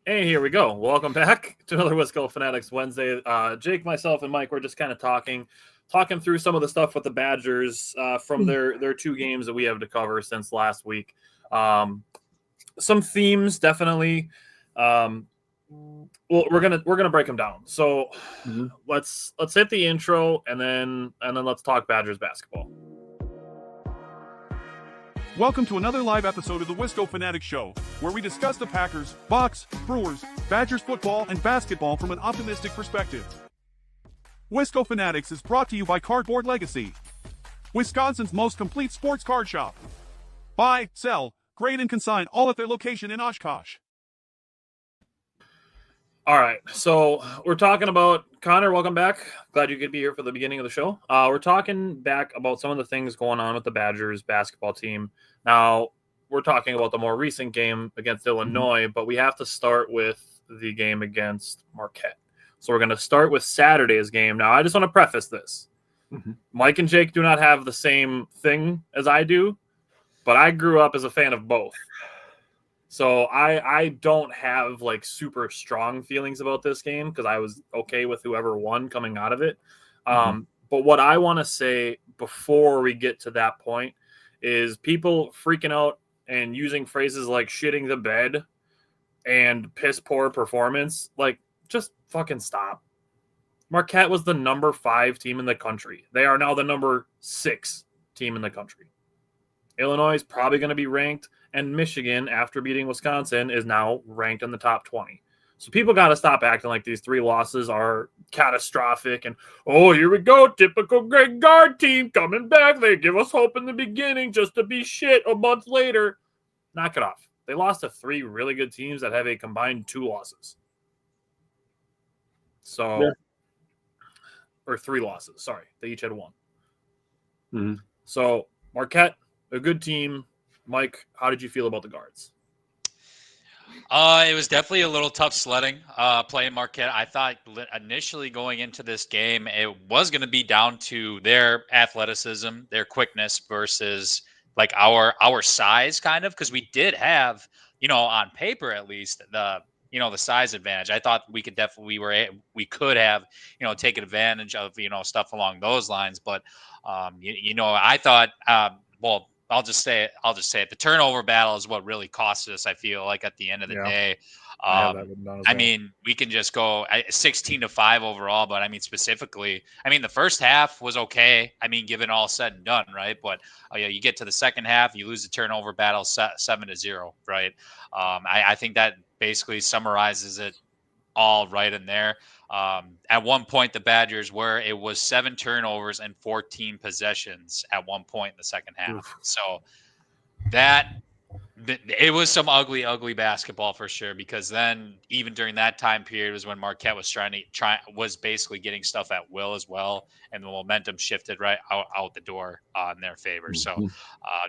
Hey, here we go. Welcome back to another Wisco Fanatics Wednesday. Jake, myself, and Mike were just kind of talking through some of the stuff with the Badgers from their two games that we have to cover since last week. Some themes definitely. Um, well, we're gonna break them down. So let's hit the intro and then let's talk Badgers basketball. Welcome to another live episode of the Wisco Fanatics Show, where we discuss the Packers, Bucks, Brewers, Badgers football, and basketball from an optimistic perspective. Wisco Fanatics is brought to you by Cardboard Legacy, Wisconsin's most complete sports card shop. Buy, sell, grade, and consign all at their location in Oshkosh. All right, so we're talking about Connor. Welcome back. Glad you could be here for the beginning of the show. We're talking back about some of the things going on with the Badgers basketball team. Now, we're talking about the more recent game against Illinois, but we have to start with the game against Marquette. So we're going to start with Saturday's game. Now, I just want to preface this. Mike and Jake do not have the same thing as I do, but I grew up as a fan of both. So I don't have like super strong feelings about this game because I was okay with whoever won coming out of it. But what I want to say before we get to that point is people freaking out and using phrases like shitting the bed and piss poor performance. Like, just fucking stop. Marquette was the number 5 team in the country. They are now the number 6 team in the country. Illinois is probably going to be ranked, and Michigan, after beating Wisconsin, is now ranked in the top 20. So people got to stop acting like these 3 losses are catastrophic and, oh, here we go, typical Greg Gard team coming back. They give us hope in the beginning just to be shit a month later. Knock it off. They lost to 3 really good teams that have a combined 2 losses. So, or 3 losses. Sorry, they each had 1. So, Marquette, a good team. Mike, how did you feel about the guards? It was definitely a little tough sledding playing Marquette. I thought initially going into this game, it was going to be down to their athleticism, their quickness versus like our size kind of, because we did have, on paper at least, the size advantage. I thought we could definitely we could have taken advantage of stuff along those lines, but I thought well. I'll just say it. The turnover battle is what really cost us, I feel like, at the end of the day. I mean, we can just go 16-5 overall, but I mean, specifically, the first half was okay. I mean, given all said and done, right? But you get to the second half, you lose the turnover battle 7-0, right? I think that basically summarizes it all right in there. At one point, the Badgers it was 7 turnovers and 14 possessions at one point in the second half. Oof. So it was some ugly basketball for sure, because then even during that time period was when Marquette was was basically getting stuff at will as well, and the momentum shifted right out the door in their favor. So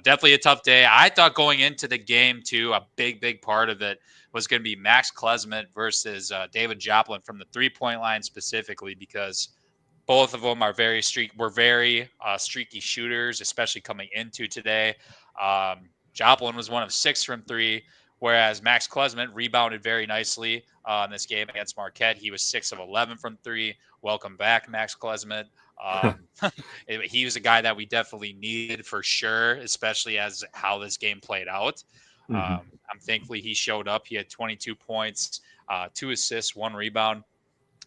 definitely a tough day. I thought going into the game too, a big part of it was going to be Max Klesmit versus David Joplin from the 3-point line specifically, because both of them are very streaky shooters, especially coming into today. Joplin was one of 6 from 3, whereas Max Klesmit rebounded very nicely in this game against Marquette. He was 6 of 11 from 3. Welcome back, Max Klesmit. He was a guy that we definitely needed for sure, especially as how this game played out. I'm thankfully he showed up. He had 22 points, 2 assists, 1 rebound,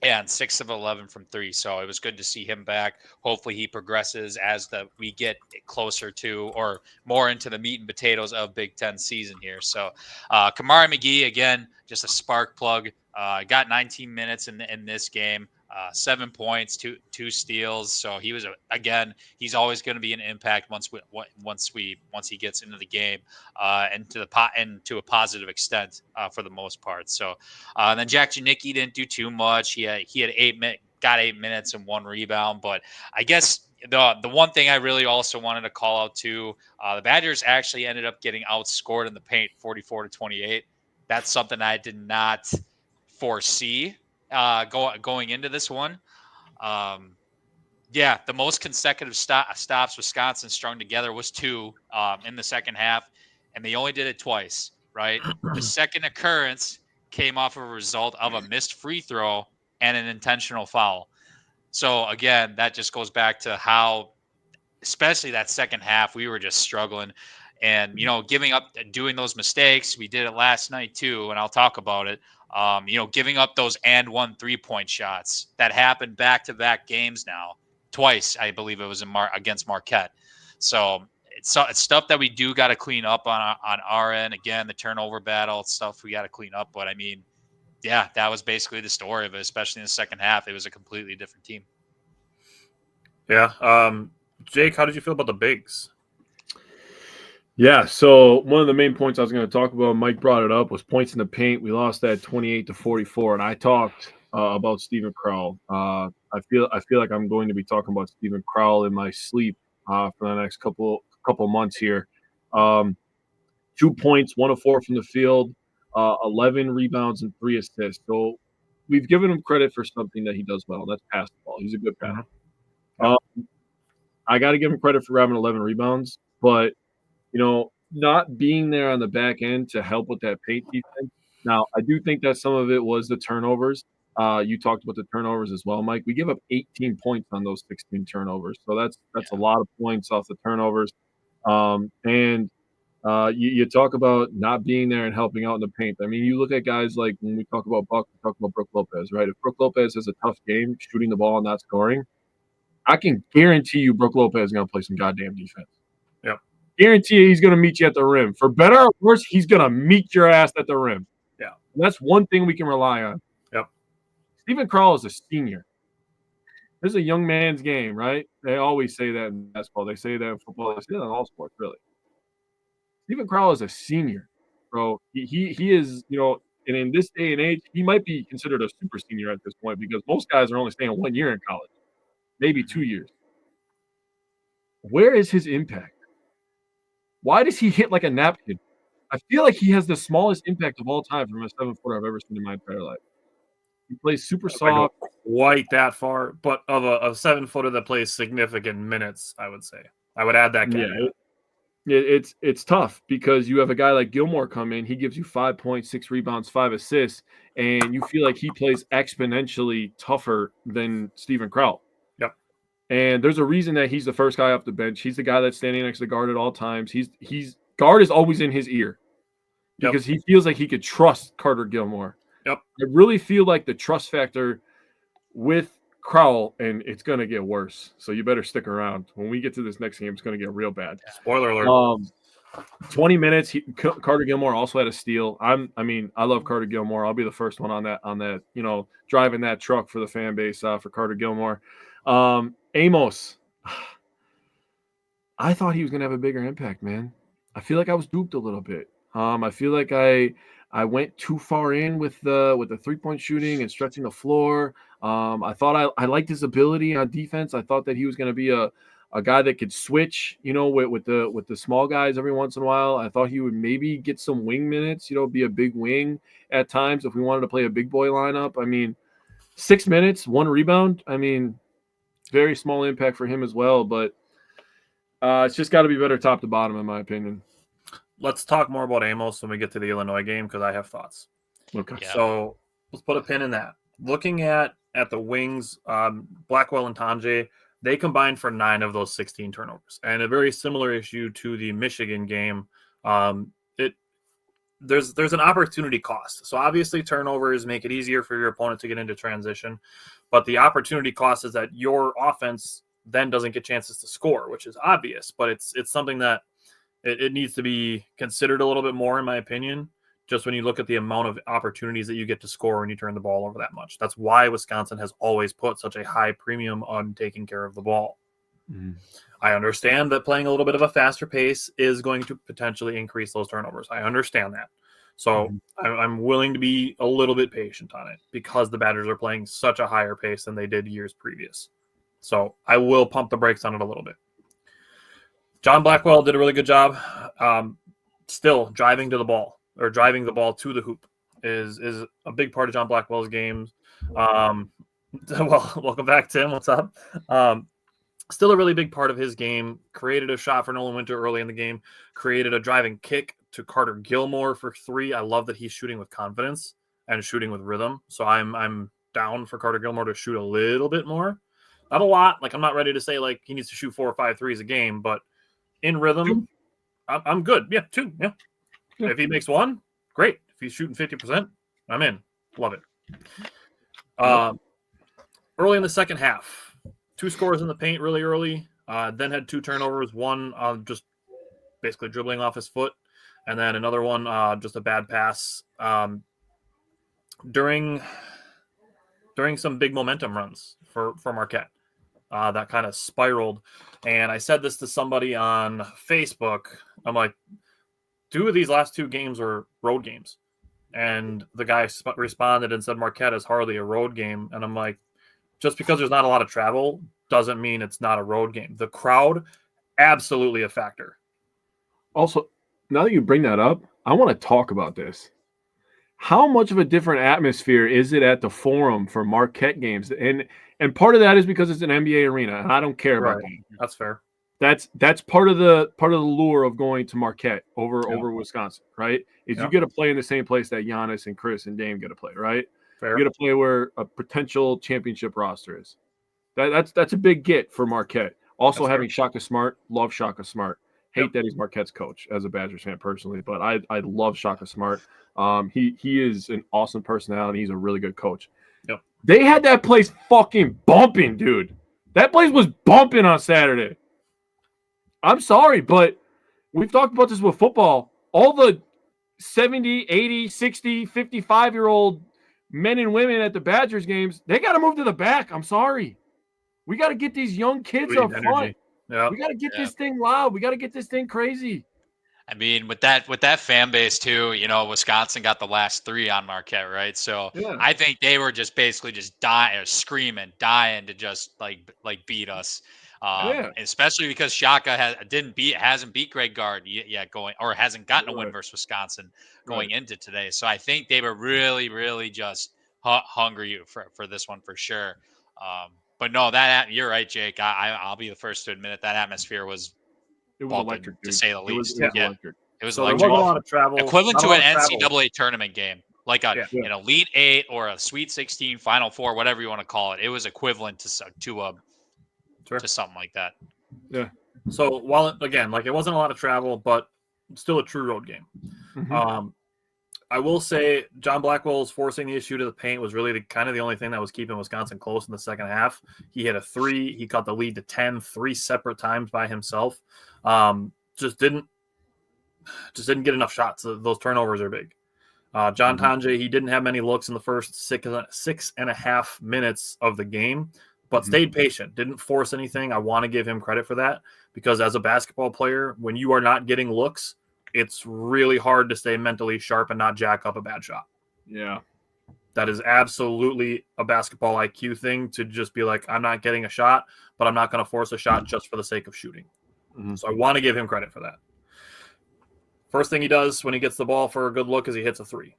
and 6 of 11 from 3. So it was good to see him back. Hopefully he progresses as we get closer to or more into the meat and potatoes of Big Ten season here. So Kamari McGee, again, just a spark plug. Got 19 minutes in this game. 7 points, two steals. So he was he's always going to be an impact once he gets into the game, and to a positive extent for the most part. So then Jack Janicki didn't do too much. He had 8 minutes and 1 rebound. But I guess the one thing I really also wanted to call out too, the Badgers actually ended up getting outscored in the paint 44-28. That's something I did not foresee going into this one. The most consecutive stops Wisconsin strung together was 2 in the second half, and they only did it twice, right? The second occurrence came off of a result of a missed free throw and an intentional foul. So again, that just goes back to how, especially that second half, we were just struggling. And, giving up, doing those mistakes, we did it last night too, and I'll talk about it. Giving up those and 1 3-point shots that happened back-to-back games now, twice, I believe it was against Marquette. So it's stuff that we do got to clean up on our end. Again, the turnover battle, stuff we got to clean up. But I mean, yeah, that was basically the story of it, especially in the second half. It was a completely different team. Yeah. Jake, how did you feel about the bigs? Yeah, so one of the main points I was going to talk about, Mike brought it up, was points in the paint. We lost that 28-44, and I talked about Steven Crowell. I feel like I'm going to be talking about Steven Crowell in my sleep for the next couple months here. 2 points, 1 of 4 from the field, 11 rebounds and 3 assists. So we've given him credit for something that he does well. That's pass the ball. He's a good passer. I got to give him credit for having 11 rebounds, but not being there on the back end to help with that paint defense. Now, I do think that some of it was the turnovers. You talked about the turnovers as well, Mike. We give up 18 points on those 16 turnovers. So that's a lot of points off the turnovers. You talk about not being there and helping out in the paint. I mean, you look at guys like when we talk about Buck, we talk about Brook Lopez, right? If Brook Lopez has a tough game shooting the ball and not scoring, I can guarantee you Brook Lopez is going to play some goddamn defense. Yep. Guarantee you he's going to meet you at the rim. For better or worse, he's going to meet your ass at the rim. Yeah. And that's one thing we can rely on. Yep. Steven Crowell is a senior. This is a young man's game, right? They always say that in basketball. They say that in football. They say that in all sports, really. Steven Crowell is a senior, bro. He is, and in this day and age, he might be considered a super senior at this point because most guys are only staying 1 year in college, maybe 2 years. Where is his impact? Why does he hit like a napkin? I feel like he has the smallest impact of all time from a 7-footer I've ever seen in my entire life. He plays super soft. Quite that far, but of a 7-footer that plays significant minutes, I would say. I would add that caveat. Yeah, it's tough because you have a guy like Gilmore come in. He gives you 5 points, 6 rebounds, 5 assists, and you feel like he plays exponentially tougher than Steven Crowell. Yep. And there's a reason that he's the first guy off the bench. He's the guy that's standing next to the guard at all times. He's guard is always in his ear because he feels like he could trust Carter Gilmore. Yep. I really feel like the trust factor with Crowell, and it's going to get worse. So you better stick around. When we get to this next game, it's going to get real bad. Spoiler alert. 20 minutes. Carter Gilmore also had a steal. I love Carter Gilmore. I'll be the first one on that, driving that truck for the fan base for Carter Gilmore. Amos, I thought he was going to have a bigger impact, man. I feel like I was duped a little bit. I feel like I went too far in with the 3-point shooting and stretching the floor. I thought I liked his ability on defense. I thought that he was going to be a guy that could switch, with the small guys every once in a while. I thought he would maybe get some wing minutes, be a big wing at times if we wanted to play a big boy lineup. I mean, 6 minutes, 1 rebound. I mean, very small impact for him as well, but it's just got to be better top to bottom, in my opinion. Let's talk more about Amos when we get to the Illinois game because I have thoughts. Okay. Yeah. So let's put a pin in that. Looking at the wings, Blackwell and Tanjay, they combined for 9 of those 16 turnovers. And a very similar issue to the Michigan game. There's an opportunity cost. So obviously turnovers make it easier for your opponent to get into transition. But the opportunity cost is that your offense then doesn't get chances to score, which is obvious. But it's something that it needs to be considered a little bit more, in my opinion, just when you look at the amount of opportunities that you get to score when you turn the ball over that much. That's why Wisconsin has always put such a high premium on taking care of the ball. Mm-hmm. I understand that playing a little bit of a faster pace is going to potentially increase those turnovers. I understand that. So I'm willing to be a little bit patient on it because the Badgers are playing such a higher pace than they did years previous. So I will pump the brakes on it a little bit. John Blackwell did a really good job. Still driving the ball to the hoop is a big part of John Blackwell's games. Well, welcome back, Tim. What's up? Still a really big part of his game. Created a shot for Nolan Winter early in the game. Created a driving kick to Carter Gilmore for 3. I love that he's shooting with confidence. and shooting with rhythm. So I'm down for Carter Gilmore to shoot a little bit more. Not a lot. Like, I'm not ready to say like he needs to shoot 4 or 5 threes a game, but in rhythm, I'm good. Yeah, 2. Yeah. If he makes 1, great. If he's shooting 50%, I'm in. Love it. Early in the second half, 2 scores in the paint really early. Then had 2 turnovers. One just basically dribbling off his foot, and then another one just a bad pass. During some big momentum runs for Marquette, that kind of spiraled. And I said this to somebody on Facebook. I'm like, 2 of these last 2 games are road games. And the guy responded and said Marquette is hardly a road game. And I'm like, just because there's not a lot of travel doesn't mean it's not a road game. The crowd, absolutely a factor. Also, now that you bring that up, I want to talk about this. How much of a different atmosphere is it at the Forum for Marquette games? And part of that is because it's an NBA arena, and I don't care about that. That's fair. That's part of the lure of going to Marquette over Wisconsin, right? Is you get to play in the same place that Giannis and Khris and Dame get to play, right? Fair. You get to play where a potential championship roster is. That's a big get for Marquette. Also, having Shaka Smart, love Shaka Smart. Hate that he's Marquette's coach as a Badgers fan personally, but I love Shaka Smart. He is an awesome personality. He's a really good coach. Yep. They had that place fucking bumping, dude. That place was bumping on Saturday. I'm sorry, but we've talked about this with football. All the 70, 80, 60, 55-year-old men and women at the Badgers games, they got to move to the back. I'm sorry. We got to get these young kids up front. Yep. We got to get this thing loud. We got to get this thing crazy. I mean, with that fan base too, Wisconsin got the last 3 on Marquette, right? So I think they were just basically just dying to just like beat us. Especially because Shaka hasn't beat Greg Gard yet hasn't gotten a win versus Wisconsin going into today. So I think they were really, really just hungry for this one for sure. But no, you're right, Jake. I'll be the first to admit it. That atmosphere was electric, to say the least. Electric. It was so electric. There wasn't a lot of travel. Equivalent to an NCAA tournament game, like an Elite 8 or a Sweet 16, Final 4, whatever you want to call it. It was equivalent to something like that. Yeah. So while it wasn't a lot of travel, but still a true road game. Mm-hmm. I will say John Blackwell's forcing the issue to the paint was really the only thing that was keeping Wisconsin close in the second half. He hit a 3. He cut the lead to 10 3 separate times by himself. Just didn't get enough shots. Those turnovers are big. John Tonje, he didn't have many looks in the first 6.5 minutes of the game, but stayed patient, didn't force anything. I want to give him credit for that because as a basketball player, when you are not getting looks, it's really hard to stay mentally sharp and not jack up a bad shot. Yeah. That is absolutely a basketball IQ thing to just be like, I'm not getting a shot, but I'm not going to force a shot just for the sake of shooting. Mm-hmm. So I want to give him credit for that. First thing he does when he gets the ball for a good look is he hits a 3.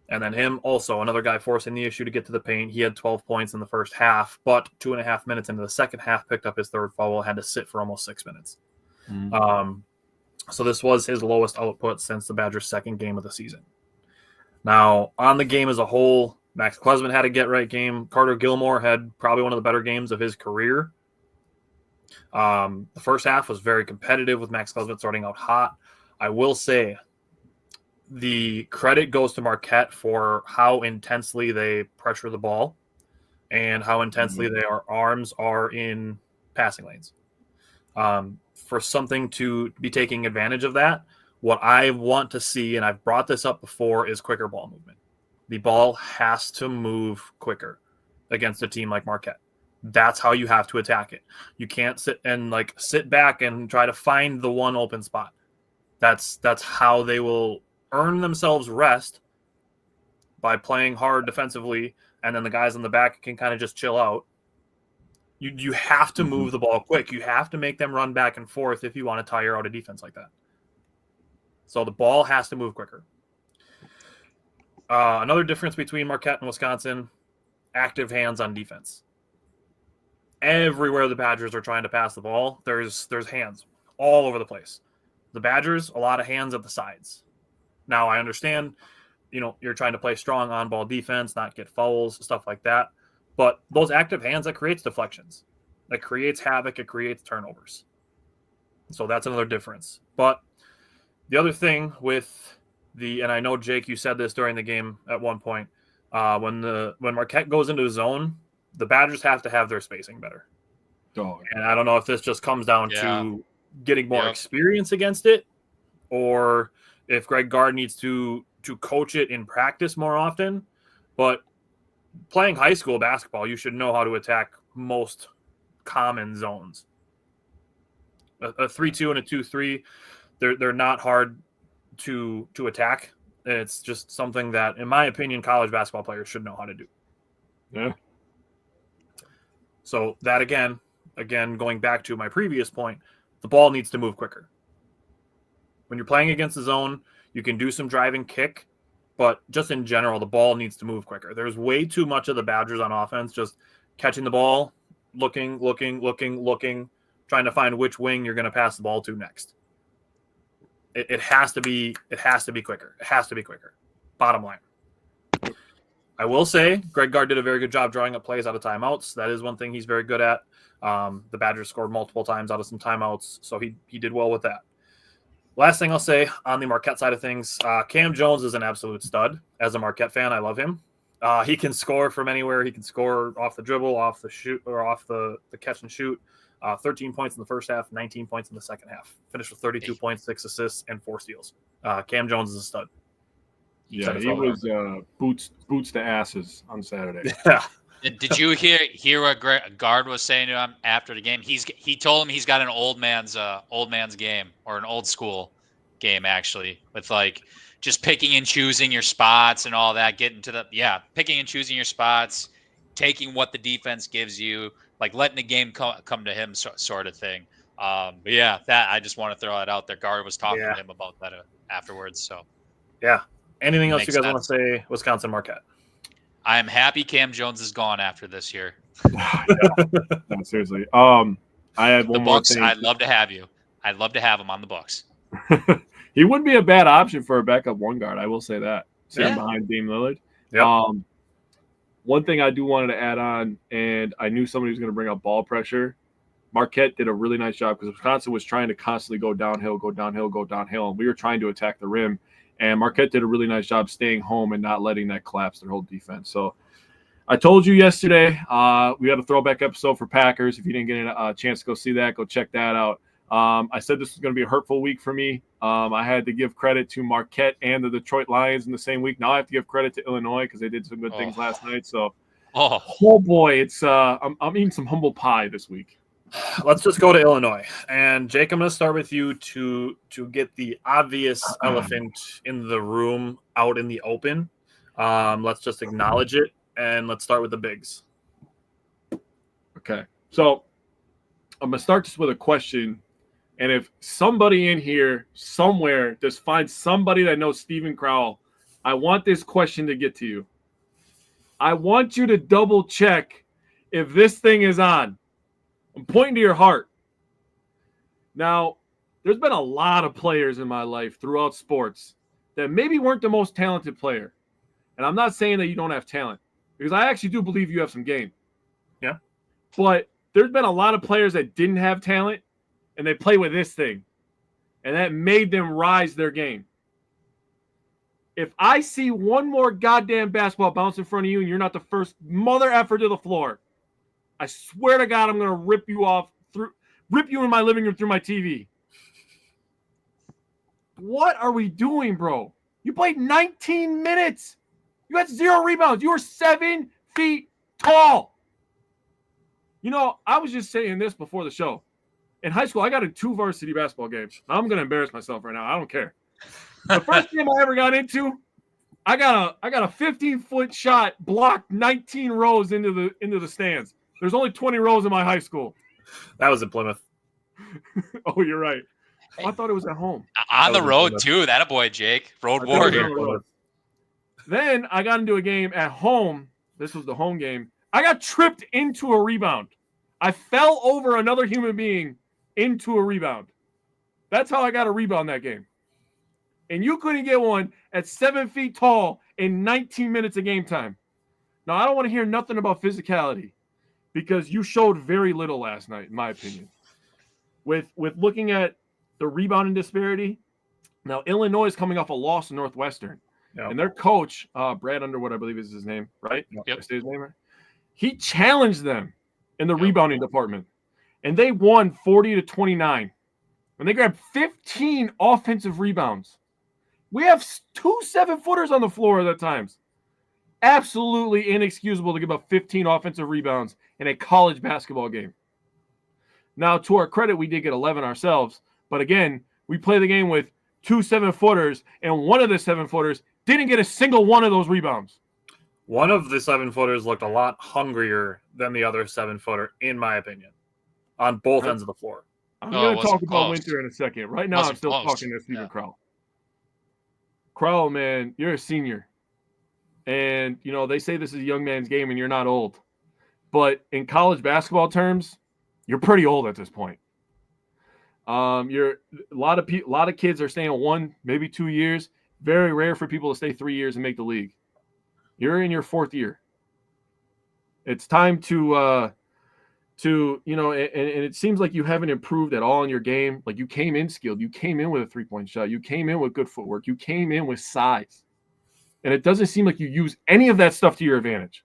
And then him also, another guy forcing the issue to get to the paint. He had 12 points in the first half, but 2.5 minutes into the second half, picked up his 3rd foul, had to sit for almost 6 minutes. Mm-hmm. So this was his lowest output since the Badgers' 2nd game of the season. Now, on the game as a whole, Max Klesman had a get-right game. Carter Gilmore had probably one of the better games of his career. The first half was very competitive with Max Klesman starting out hot. I will say the credit goes to Marquette for how intensely they pressure the ball and how intensely their arms are in passing lanes. For something to be taking advantage of that, what I want to see, and I've brought this up before, is quicker ball movement. The ball has to move quicker against a team like Marquette. That's how you have to attack it. You can't sit back and try to find the one open spot. That's how they will earn themselves rest, by playing hard defensively, and then the guys in the back can kind of just chill out. You have to move the ball quick. You have to make them run back and forth if you want to tire out a defense like that. So the ball has to move quicker. Another difference between Marquette and Wisconsin, active hands on defense. Everywhere the Badgers are trying to pass the ball, there's hands all over the place. The Badgers, a lot of hands at the sides. Now, I understand you're trying to play strong on-ball defense, not get fouls, stuff like that. But those active hands, that creates deflections. That creates havoc. It creates turnovers. So that's another difference. But the other thing with and I know, Jake, you said this during the game at one point, when Marquette goes into a zone, the Badgers have to have their spacing better. And I don't know if this just comes down to getting more experience against it, or if Greg Gard needs to coach it in practice more often. But playing high school basketball, you should know how to attack most common zones. A 3-2 and a 2-3, they're not hard to attack. It's just something that, in my opinion, college basketball players should know how to do. Yeah. So that again, going back to my previous point, the ball needs to move quicker. When you're playing against the zone, you can do some driving kick, but just in general, the ball needs to move quicker. There's way too much of the Badgers on offense just catching the ball, looking, trying to find which wing you're going to pass the ball to next. It has to be quicker. It has to be quicker. Bottom line. I will say Greg Gard did a very good job drawing up plays out of timeouts. That is one thing he's very good at. The Badgers scored multiple times out of some timeouts, so he did well with that. Last thing I'll say on the Marquette side of things, Cam Jones is an absolute stud. As a Marquette fan, I love him. He can score from anywhere. He can score off the dribble, off the shoot, or off the catch and shoot. 13 points in the first half, 19 points in the second half. Finished with 32 points, 6 assists, and 4 steals. Cam Jones is a stud. Yeah, he was boots to asses on Saturday. Yeah. Did you hear what Gard was saying to him after the game? He told him he's got an old man's game, or an old school game, actually, with like just picking and choosing your spots and all that, picking and choosing your spots, taking what the defense gives you, like letting the game come to him, sort of thing. But yeah, that I just want to throw that out there. Gard was talking to him about that afterwards. So yeah. Anything else you guys want to say? Wisconsin Marquette. I am happy Cam Jones is gone after this year. No, seriously. I had one more thing. I'd love to have you. I'd love to have him on the Bucks. He wouldn't be a bad option for a backup one guard. I will say that. Sitting behind Dame Lillard. Yep. One thing I do wanted to add on, and I knew somebody was going to bring up ball pressure. Marquette did a really nice job because Wisconsin was trying to constantly go downhill, and we were trying to attack the rim. And Marquette did a really nice job staying home and not letting that collapse their whole defense. So I told you yesterday we had a throwback episode for Packers. If you didn't get a chance to go see that, go check that out. I said this was going to be a hurtful week for me. I had to give credit to Marquette and the Detroit Lions in the same week. Now I have to give credit to Illinois because they did some good things last night. So, oh boy, it's I'm eating some humble pie this week. Let's just go to Illinois. And Jake, I'm going to start with you to get the obvious elephant in the room out in the open. Let's just acknowledge it, and let's start with the bigs. Okay. So I'm going to start this with a question. And if somebody in here somewhere just finds somebody that knows Stephen Crowell, I want this question to get to you. I want you to double check if this thing is on. I'm pointing to your heart. Now, there's been a lot of players in my life throughout sports that maybe weren't the most talented player. And I'm not saying that you don't have talent, because I actually do believe you have some game. Yeah. But there's been a lot of players that didn't have talent, and they play with this thing. And that made them rise their game. If I see one more goddamn basketball bounce in front of you and you're not the first mother effer to the floor, I swear to God, I'm going to rip you in my living room through my TV. What are we doing, bro? You played 19 minutes. You had 0 rebounds. You were 7 feet tall. You know, I was just saying this before the show. In high school, I got in 2 varsity basketball games. I'm going to embarrass myself right now. I don't care. The first game I ever got into, I got a 15-foot shot blocked 19 rows into the stands. There's only 20 rows in my high school. That was in Plymouth. Oh, you're right. I thought it was at home. On the road, too. That a boy, Jake. Road warrior. Then I got into a game at home. This was the home game. I got tripped into a rebound. I fell over another human being into a rebound. That's how I got a rebound that game. And you couldn't get one at 7 feet tall in 19 minutes of game time. Now, I don't want to hear nothing about physicality because you showed very little last night, in my opinion. With looking at the rebounding disparity, now Illinois is coming off a loss to Northwestern. Yep. And their coach, Brad Underwood, I believe is his name, right? Yep. I say his name right? He challenged them in the rebounding department. And they won 40-29. And they grabbed 15 offensive rebounds. We have 2 7-footers on the floor at times. Absolutely inexcusable to give up 15 offensive rebounds in a college basketball game. Now, to our credit, we did get 11 ourselves. But again, we play the game with 2 7-footers, and one of the 7-footers didn't get a single one of those rebounds. One of the 7-footers looked a lot hungrier than the other 7-footer, in my opinion, on both ends of the floor. I'm going to talk about Winter in a second. Right now, I'm still talking to Stephen Crowell. Crowell, man, you're a senior. And, you know, they say this is a young man's game and you're not old. But in college basketball terms, you're pretty old at this point. You're a lot of kids are staying 1, maybe 2 years. Very rare for people to stay 3 years and make the league. You're in your 4th year. It's time to you know, and it seems like you haven't improved at all in your game. Like you came in skilled, you came in with a 3-point shot, you came in with good footwork, you came in with size. And it doesn't seem like you use any of that stuff to your advantage.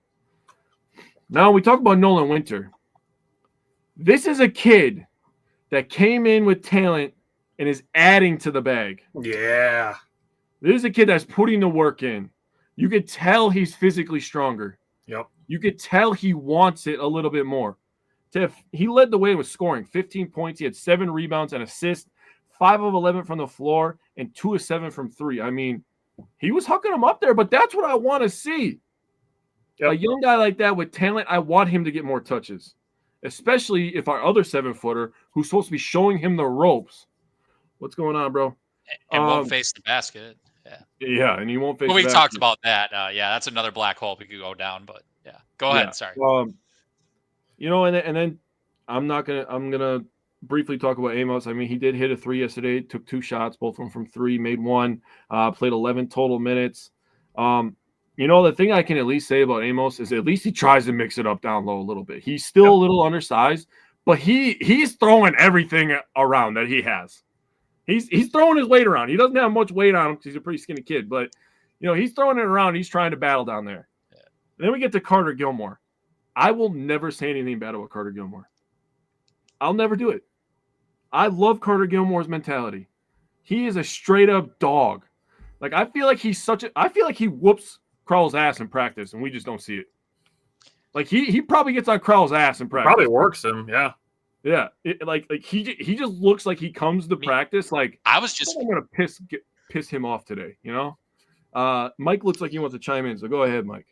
Now we talk about Nolan Winter. This is a kid that came in with talent and is adding to the bag. Yeah. This is a kid that's putting the work in. You could tell he's physically stronger. Yep. You could tell he wants it a little bit more. He led the way with scoring, 15 points. He had 7 rebounds and assists, 5 of 11 from the floor, and 2 of 7 from 3. I mean, he was hooking them up there, but that's what I want to see. Yep. A young guy like that with talent, I want him to get more touches, especially if our other 7-footer, who's supposed to be showing him the ropes. What's going on, bro? And won't face the basket. Yeah, and he won't face the basket. We talked about that. Yeah, that's another black hole we could go down, but yeah. Go ahead, sorry. You know, and then I'm gonna briefly talk about Amos. I mean, he did hit a 3 yesterday, took 2 shots, both of them from 3, made 1, played 11 total minutes. You know, the thing I can at least say about Amos is at least he tries to mix it up down low a little bit. He's still a little undersized, but he's throwing everything around that he has. He's throwing his weight around. He doesn't have much weight on him because he's a pretty skinny kid, but you know, he's throwing it around. He's trying to battle down there. Yeah. And then we get to Carter Gilmore. I will never say anything bad about Carter Gilmore. I'll never do it. I love Carter Gilmore's mentality. He is a straight up dog. Like I feel like he whoops Crowell's ass in practice and we just don't see it. Like he probably gets on Crowell's ass in practice. Probably works him, yeah. Yeah, like he just looks like he comes to practice like I'm gonna piss him off today, you know. Mike looks like he wants to chime in, so go ahead, Mike.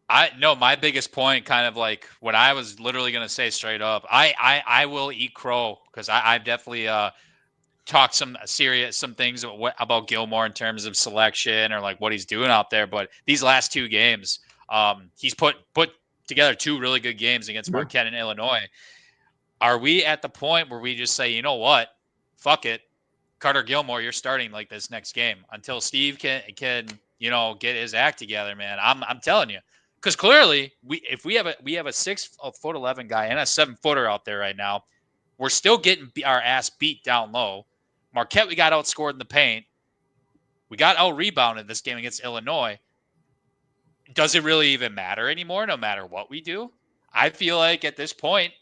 My biggest point, kind of like what I was literally gonna say straight up. I will eat crow because I've definitely talked some things about Gilmore in terms of selection or like what he's doing out there. But these last 2 games, he's put together 2 really good games against Marquette and Illinois. Are we at the point where we just say, you know what, fuck it, Carter Gilmore, you're starting like this next game until Steve can you know get his act together, man? I'm telling you, because clearly if we have a 6'11" guy and a 7-footer out there right now, we're still getting our ass beat down low. Marquette, we got outscored in the paint. We got out rebounded this game against Illinois. Does it really even matter anymore? No matter what we do, I feel like at this point,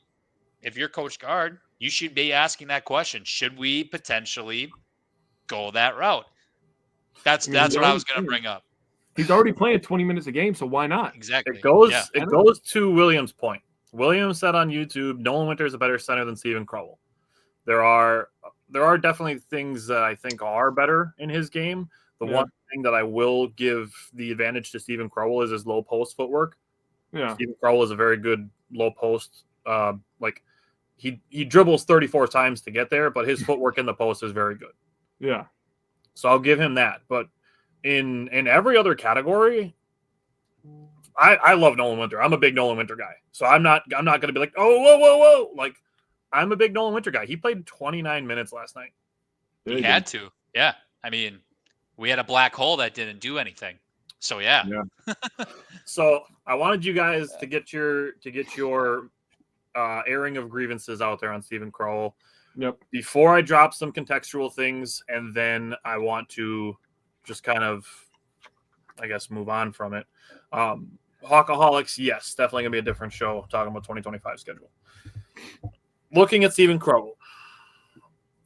if you're Coach Gard, you should be asking that question. Should we potentially go that route? That's what I was going to bring up. He's already playing 20 minutes a game, so why not? Exactly. It goes to Williams' point. Williams said on YouTube, Nolan Winter is a better center than Stephen Crowell. There are definitely things that I think are better in his game. The one thing that I will give the advantage to Stephen Crowell is his low post footwork. Yeah. Stephen Crowell is a very good low post. Like he dribbles 34 times to get there, but his footwork in the post is very good. Yeah. So I'll give him that. But in every other category, I love Nolan Winter. I'm a big Nolan Winter guy. So I'm not going to be like, oh, whoa. Like, I'm a big Nolan Winter guy. He played 29 minutes last night. He had to. Yeah. I mean, We had a black hole that didn't do anything. So yeah. So I wanted you guys to get your airing of grievances out there on Stephen Crowell. Yep. Before I drop some contextual things, and then I want to just kind of, I guess, move on from it. Hawkaholics, yes, definitely going to be a different show talking about 2025 schedule. Looking at Stephen Crowell,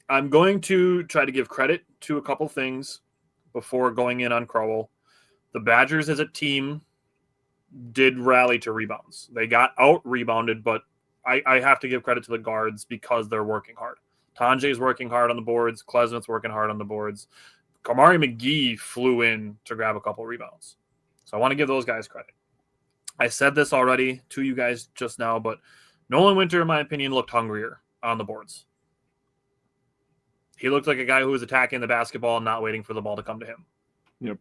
I'm going to try to give credit to a couple things before going in on Crowell. The Badgers as a team did rally to rebounds. They got out-rebounded, but I have to give credit to the guards because they're working hard. Tanjay's working hard on the boards. Klesmit's working hard on the boards. Kamari McGee flew in to grab a couple rebounds. So I want to give those guys credit. I said this already to you guys just now, but Nolan Winter, in my opinion, looked hungrier on the boards. He looked like a guy who was attacking the basketball and not waiting for the ball to come to him. Yep.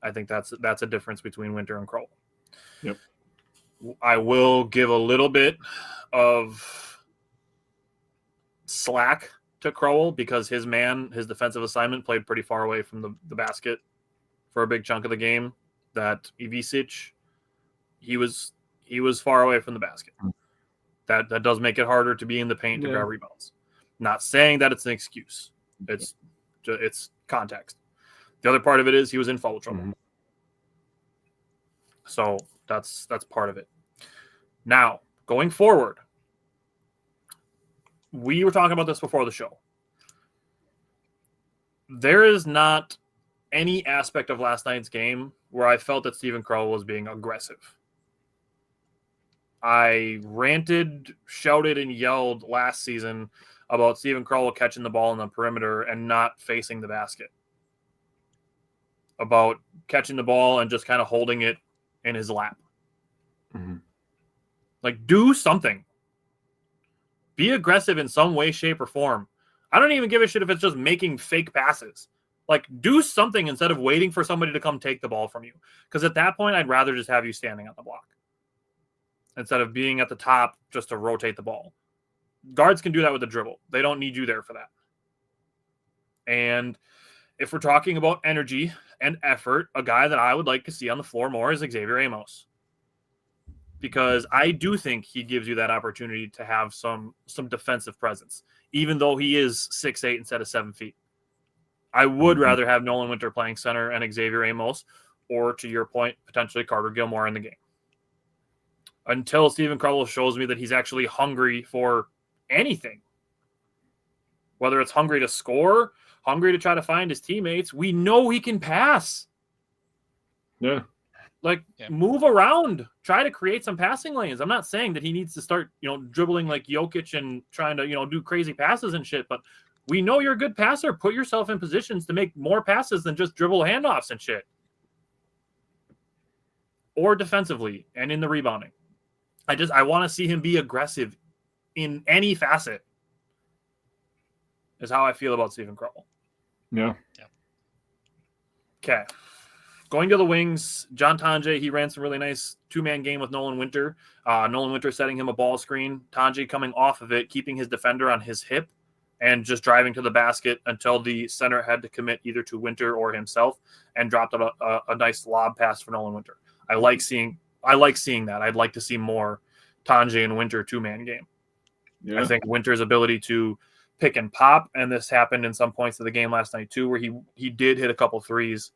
I think that's a difference between Winter and Crowell. Yep. I will give a little bit of slack to Crowell because his defensive assignment played pretty far away from the basket for a big chunk of the game. That Ivisic, he was far away from the basket. That does make it harder to be in the paint to grab rebounds. Not saying that it's an excuse. It's context. The other part of it is he was in foul trouble. Mm-hmm. So that's part of it. Now, going forward, we were talking about this before the show. There is not any aspect of last night's game where I felt that Stephen Crowell was being aggressive. I ranted, shouted, and yelled last season about Stephen Crowell catching the ball in the perimeter and not facing the basket. About catching the ball and just kind of holding it in his lap. Mm-hmm. Like, do something. Be aggressive in some way, shape, or form. I don't even give a shit if it's just making fake passes. Like, do something instead of waiting for somebody to come take the ball from you. Because at that point, I'd rather just have you standing on the block instead of being at the top just to rotate the ball. Guards can do that with the dribble. They don't need you there for that. And if we're talking about energy and effort, a guy that I would like to see on the floor more is Xavier Amos. Because I do think he gives you that opportunity to have some defensive presence, even though he is 6'8" instead of 7 feet. I would rather have Nolan Winter playing center and Xavier Amos, or to your point, potentially Carter Gilmore in the game. Until Stephen Crowell shows me that he's actually hungry for anything. Whether it's hungry to score, hungry to try to find his teammates, we know he can pass. Yeah. Move around. Try to create some passing lanes. I'm not saying that he needs to start, dribbling like Jokic and trying to, do crazy passes and shit, but we know you're a good passer. Put yourself in positions to make more passes than just dribble handoffs and shit. Or defensively and in the rebounding. I want to see him be aggressive in any facet. Is how I feel about Stephen Crowell. Yeah. Okay. Going to the wings, John Tanjay, he ran some really nice two-man game with Nolan Winter. Nolan Winter setting him a ball screen. Tanjay coming off of it, keeping his defender on his hip, and just driving to the basket until the center had to commit either to Winter or himself, and dropped a nice lob pass for Nolan Winter. I like seeing that. I'd like to see more Tanjay and Winter two-man game. Yeah. I think Winter's ability to pick and pop, and this happened in some points of the game last night too, where he did hit a couple threes.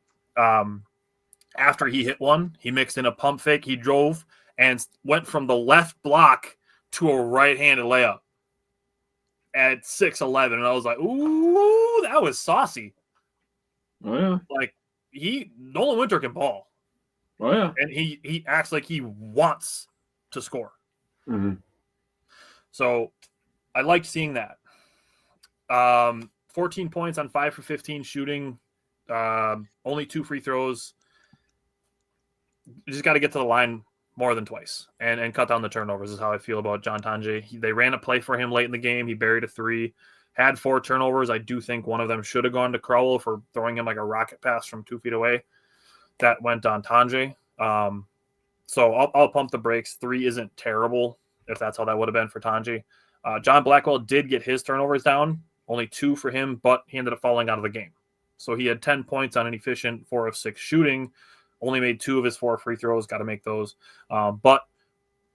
After he hit one, he mixed in a pump fake. He drove and went from the left block to a right-handed layup at 6'11", and I was like, "Ooh, that was saucy." Oh yeah, like Nolan Winter can ball. Oh yeah, and he acts like he wants to score. Mm-hmm. So I liked seeing that. 14 points on 5 for 15 shooting, only 2 free throws. You just got to get to the line more than twice and cut down the turnovers is how I feel about John Tanjay. They ran a play for him late in the game. He buried a 3, had 4 turnovers. I do think one of them should have gone to Crowell for throwing him like a rocket pass from 2 feet away. That went on Tanjay. So I'll pump the brakes. 3 isn't terrible if that's how that would have been for Tanjay. John Blackwell did get his turnovers down, only 2 for him, but he ended up falling out of the game. So he had 10 points on an efficient 4 of 6 shooting, only made 2 of his 4 free throws. Got to make those. But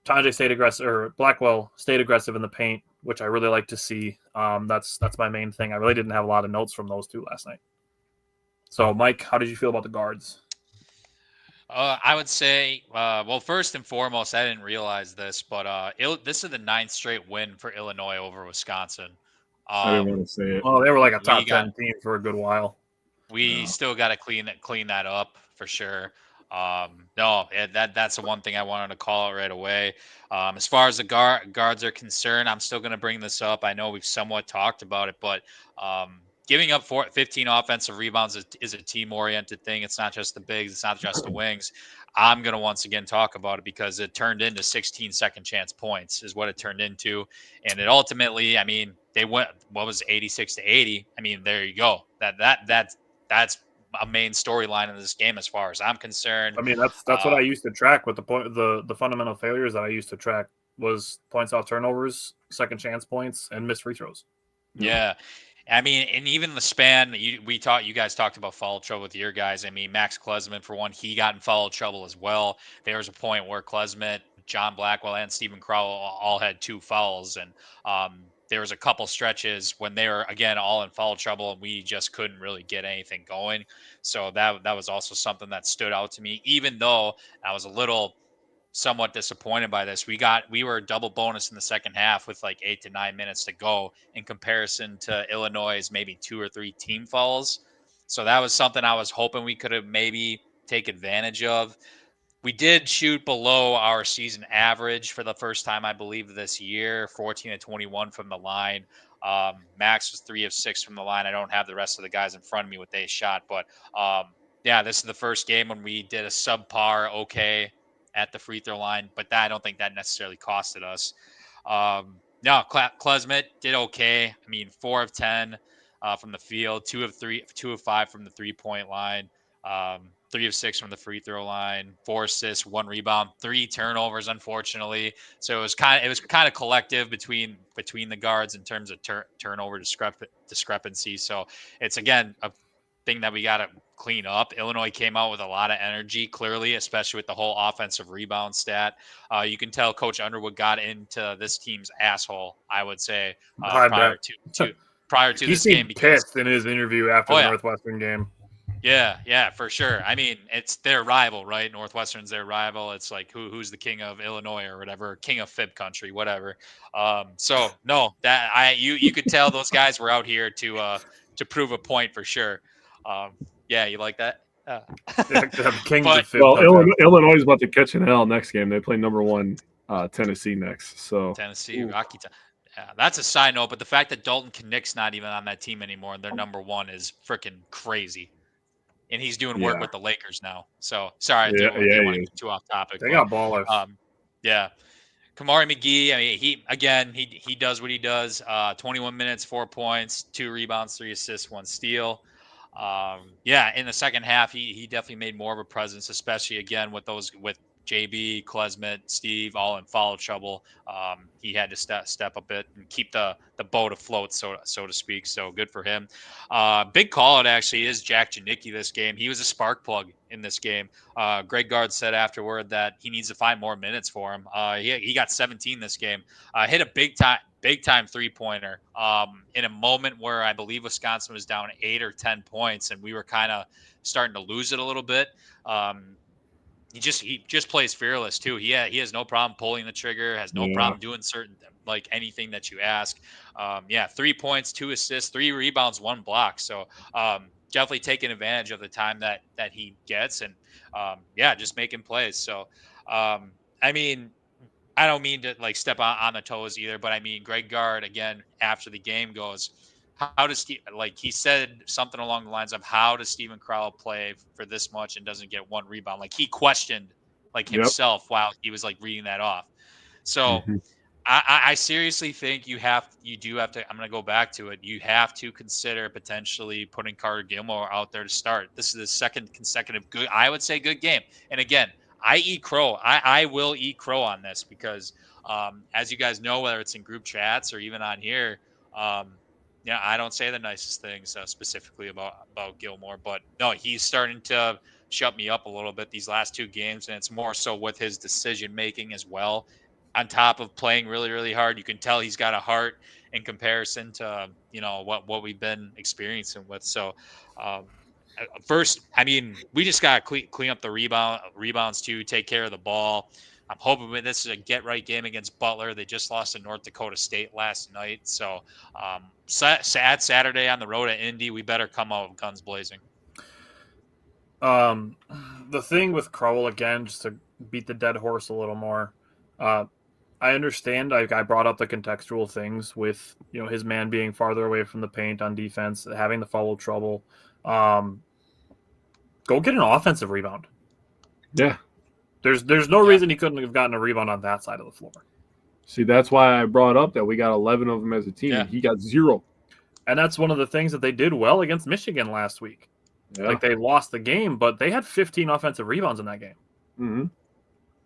Tajay stayed aggressive, or Blackwell stayed aggressive in the paint, which I really like to see. That's my main thing. I really didn't have a lot of notes from those two last night. So, Mike, how did you feel about the guards? I would say, well, first and foremost, I didn't realize this, but this is the 9th straight win for Illinois over Wisconsin. I didn't want to say it. Well, they were like a we top 10 team for a good while. We still got to clean that up for sure. No, that's the one thing I wanted to call out right away. As far as the guards are concerned, I'm still going to bring this up. I know we've somewhat talked about it, but giving up 15 offensive rebounds is a team-oriented thing. It's not just the bigs. It's not just the wings. I'm going to once again talk about it because it turned into 16 second chance points is what it turned into. And it ultimately, I mean, they went, what was it, 86 to 80. I mean, there you go. That's a main storyline in this game as far as I'm concerned. I mean, that's what I used to track with the fundamental failures that I used to track was points off turnovers, second chance points, and missed free throws. Yeah. I mean, and even the span that you guys talked about foul trouble with your guys. I mean, Max Klesman, for one, he got in foul trouble as well. There was a point where Klesman, John Blackwell, and Stephen Crowell all had 2 fouls. And there was a couple stretches when they were, again, all in foul trouble, and we just couldn't really get anything going. So that was also something that stood out to me, even though I was a little somewhat disappointed by this. We were double bonus in the second half with like 8 to 9 minutes to go in comparison to Illinois' maybe 2 or 3 team fouls. So that was something I was hoping we could have maybe take advantage of. We did shoot below our season average for the first time, I believe, this year, 14 to 21 from the line. Max was 3 of 6 from the line. I don't have the rest of the guys in front of me what they shot, but yeah, this is the first game when we did a subpar okay at the free throw line, but I don't think that necessarily costed us. No, Klesmet did okay. I mean, 4 of 10 from the field, 2 of 5 from the 3-point line. 3 of 6 from the free throw line, 4 assists, 1 rebound, 3 turnovers, unfortunately. So it was kind of collective between the guards in terms of turnover discrepancy. So it's again a thing that we got to clean up. Illinois came out with a lot of energy, clearly, especially with the whole offensive rebound stat. You can tell Coach Underwood got into this team's asshole, I would say, prior to he this game, seemed pissed in his interview after the Northwestern game. Yeah, for sure. I mean, it's their rival, right? Northwestern's their rival. It's like who's the king of Illinois or whatever, king of Fib country, whatever. So no, you could tell those guys were out here to prove a point for sure. Yeah, you like that? Kings of Fib. Well, Illinois is about to catch an L next game. They play number 1 Tennessee next. So Tennessee, Rocky Top. Yeah, that's a side note, but the fact that Dalton Knick's not even on that team anymore and they're number 1 is freaking crazy. And he's doing work with the Lakers now. So sorry, I didn't want to get too off topic. They got ballers. Yeah. Kamari McGee, I mean, he does what he does. 21 minutes, 4 points, 2 rebounds, 3 assists, 1 steal. Yeah, in the second half, he definitely made more of a presence, especially again with JB, Klesmet, Steve, all in foul trouble. He had to step a bit and keep the boat afloat, so to speak. So good for him. Big call out actually is Jack Janicki this game. He was a spark plug in this game. Greg Gard said afterward that he needs to find more minutes for him. He got 17 this game. Hit a big time 3-pointer in a moment where I believe Wisconsin was down 8 or 10 points and we were kind of starting to lose it a little bit. He just plays fearless too. He has no problem pulling the trigger, has no problem doing certain, like anything that you ask. 3 points, 2 assists, 3 rebounds, 1 block. So definitely taking advantage of the time that he gets and just making plays. So I mean, I don't mean to like step on the toes either, but I mean Greg Gard again after the game goes, how does he said something along the lines of how does Stephen Crowell play for this much and doesn't get 1 rebound? Like he questioned himself while he was like reading that off. So I seriously think you do have to. I'm going to go back to it. You have to consider potentially putting Carter Gilmore out there to start. This is the second consecutive good, I would say, good game. And again, I eat crow. I will eat crow on this because as you guys know, whether it's in group chats or even on here, Yeah, I don't say the nicest things specifically about Gilmore, but no, he's starting to shut me up a little bit these last 2 games, and it's more so with his decision making as well. On top of playing really, really hard, you can tell he's got a heart in comparison to what we've been experiencing with. So, um, first, I mean, we just got to clean up the rebounds too, take care of the ball. I'm hoping this is a get right game against Butler. They just lost to North Dakota State last night, so sad Saturday on the road at Indy. We better come out with guns blazing. The thing with Crowell, again, just to beat the dead horse a little more, I understand. I brought up the contextual things with his man being farther away from the paint on defense, having the foul trouble. Go get an offensive rebound. Yeah. There's no reason he couldn't have gotten a rebound on that side of the floor. See, that's why I brought up that we got 11 of them as a team. Yeah. He got 0. And that's one of the things that they did well against Michigan last week. Yeah. Like, they lost the game, but they had 15 offensive rebounds in that game. Mm-hmm.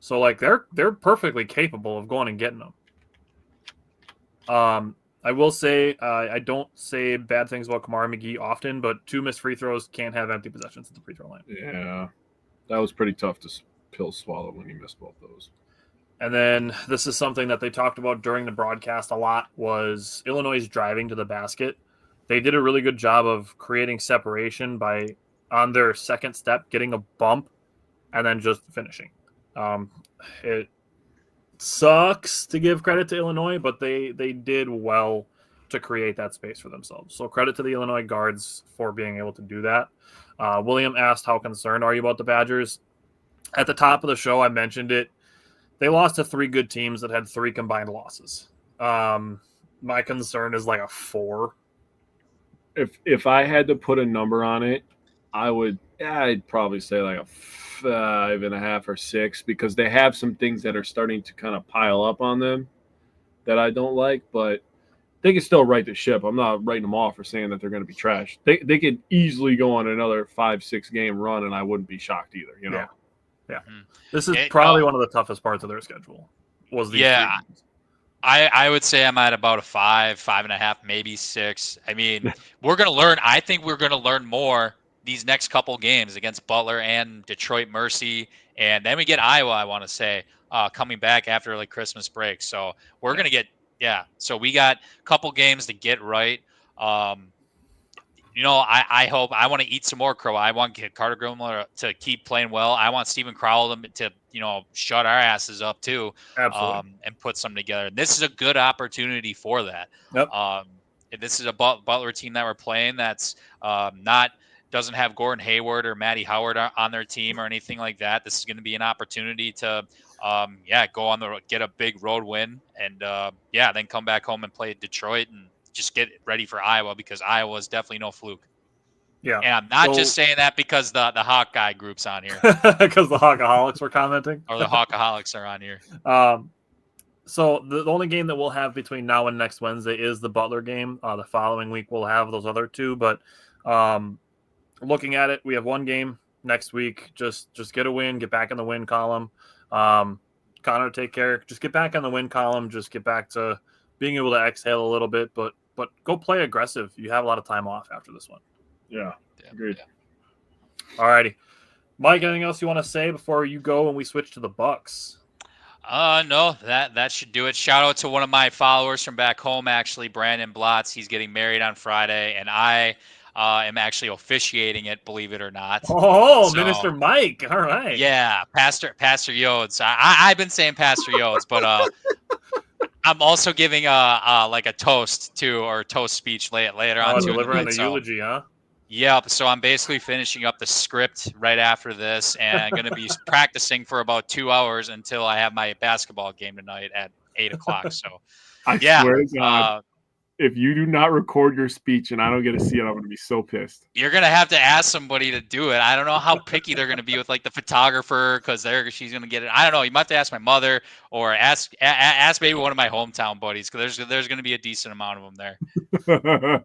So, like, they're perfectly capable of going and getting them. I will say I don't say bad things about Kamara McGee often, but 2 missed free throws can't have empty possessions at the free throw line. Yeah, that was pretty tough to pill swallow when he missed both those. And then this is something that they talked about during the broadcast a lot, was Illinois' driving to the basket. They did a really good job of creating separation by, on their second step, getting a bump and then just finishing. It sucks to give credit to Illinois, but they did well to create that space for themselves. So credit to the Illinois guards for being able to do that. William asked, how concerned are you about the Badgers? At the top of the show, I mentioned it. They lost to 3 good teams that had 3 combined losses. My concern is like a 4. If I had to put a number on it, I'd probably say like a 5.5 or 6, because they have some things that are starting to kind of pile up on them that I don't like, but they can still right the ship. I'm not writing them off for saying that they're going to be trash. They could easily go on another 5-6 game run, and I wouldn't be shocked either. Yeah. Mm-hmm. This is probably one of the toughest parts of their schedule. I would say I'm at about a 5.5, maybe 6. I mean, we're going to learn. I think we're going to learn more these next couple games against Butler and Detroit Mercy. And then we get Iowa, I want to say, coming back after like Christmas break. So we're going to get, so we got a couple games to get right. I hope I want to eat some more crow. I want Carter Gilmore to keep playing well. I want Stephen Crowell to shut our asses up too. Absolutely. And put something together. And this is a good opportunity for that. Yep. This is a Butler team that we're playing that's doesn't have Gordon Hayward or Matty Howard on their team or anything like that. This is going to be an opportunity to go on the road, get a big road win, and then come back home and play Detroit and just get ready for Iowa, because Iowa is definitely no fluke. Yeah. And I'm not just saying that because the Hawkeye group's on here. Because the Hawkaholics were commenting. Or the Hawkaholics are on here. So the only game that we'll have between now and next Wednesday is the Butler game. The following week we'll have those other 2. But looking at it, we have 1 game next week. Just get a win, get back in the win column. Connor, take care. Just get back in the win column. Just get back to being able to exhale a little bit, but go play aggressive. You have a lot of time off after this one. Yeah, agreed. Yeah. All righty. Mike, anything else you want to say before you go and we switch to the Bucks? No, that should do it. Shout out to one of my followers from back home, actually, Brandon Blotz. He's getting married on Friday, and I am actually officiating it, believe it or not. Oh, so, Minister Mike. All right. Yeah, Pastor Yodes. I've been saying Pastor Yodes, but I'm also giving a toast speech later on. Delivering the eulogy, huh? Yep. So I'm basically finishing up the script right after this, and I'm going to be practicing for about 2 hours until I have my basketball game tonight at 8:00. So I swear to God, if you do not record your speech and I don't get to see it, I'm going to be so pissed. You're going to have to ask somebody to do it. I don't know how picky they're going to be with like the photographer, because she's going to get it. I don't know. You might have to ask my mother, or ask maybe one of my hometown buddies, because there's going to be a decent amount of them there.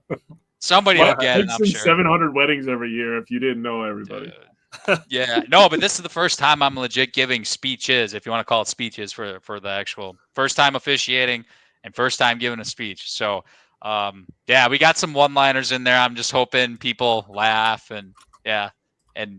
Somebody will get it, I'm sure. 700 weddings every year if you didn't know everybody. Yeah. No, but this is the first time I'm legit giving speeches, if you want to call it speeches, for the actual first time officiating and first time giving a speech. So Yeah, we got some one-liners in there. I'm just hoping people laugh and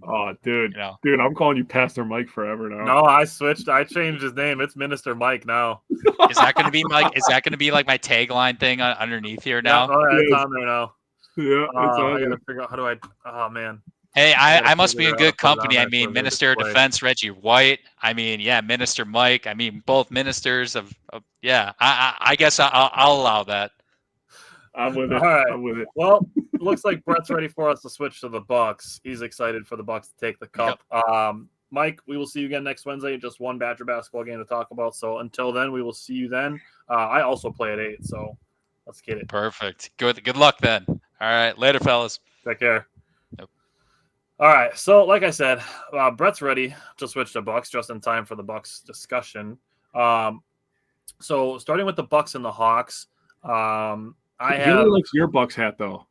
Oh, dude, you know. I'm calling you Pastor Mike forever now. No, I switched. I changed his name. It's Minister Mike now. Is that going to be like my tagline thing underneath here now? Yeah, it's Yes. on there now. Yeah, it's on I there. gotta figure out how do I. Oh man. Hey, gotta I must be figure in out how to good put it on company. there I for mean, the Minister of display. Defense Reggie White. I mean, yeah, Minister Mike. I mean, both ministers of yeah. I guess I'll allow that. I'm with it. All right. I'm with it. Well, it looks like Brett's ready for us to switch to the Bucks. He's excited for the Bucks to take the cup. Mike, we will see you again next Wednesday. Just one Badger basketball game to talk about. So until then, we will see you then. I also play at 8, so let's get it. Perfect. Good luck then. All right, later, fellas. Take care. Yep. All right. So, like I said, Brett's ready to switch to Bucks just in time for the Bucks discussion. So starting with the Bucks and the Hawks, I He have really likes your Bucks hat though.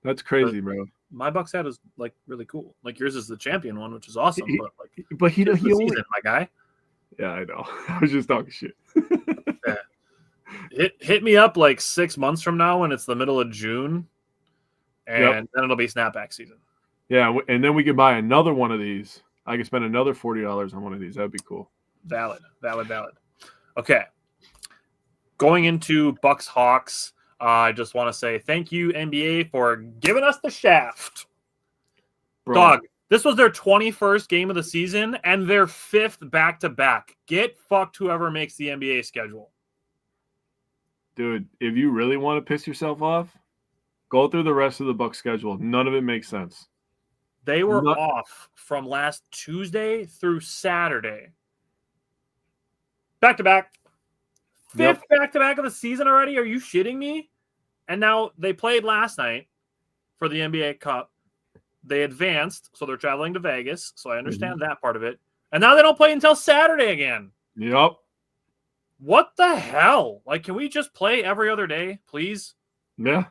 That's crazy, bro. my Bucks hat is like really cool. Like yours is the champion one, which is awesome. But like, But he tis the only. season, my guy. Yeah, I know. I was just talking shit. Hit me up like 6 months from now when it's the middle of June, and then it'll be snapback season. Yeah, and then we could buy another one of these. I could spend another $40 on one of these. That'd be cool. Valid. Okay. Going into Bucks Hawks, I just want to say thank you, NBA, for giving us the shaft. Bro, Dog, this was their 21st game of the season and their 5th back-to-back. Get fucked whoever makes the NBA schedule. dude, if you really want to piss yourself off, go through the rest of the Bucks schedule. None of it makes sense. They were off from last Tuesday through Saturday. Back-to-back. 5th back-to-back of the season already? Are you shitting me? And now they played last night for the NBA Cup. They advanced, so they're traveling to Vegas. So I understand that part of it. And now they don't play until Saturday again. Yep. What the hell? Like, can we just play every other day, please? Yeah.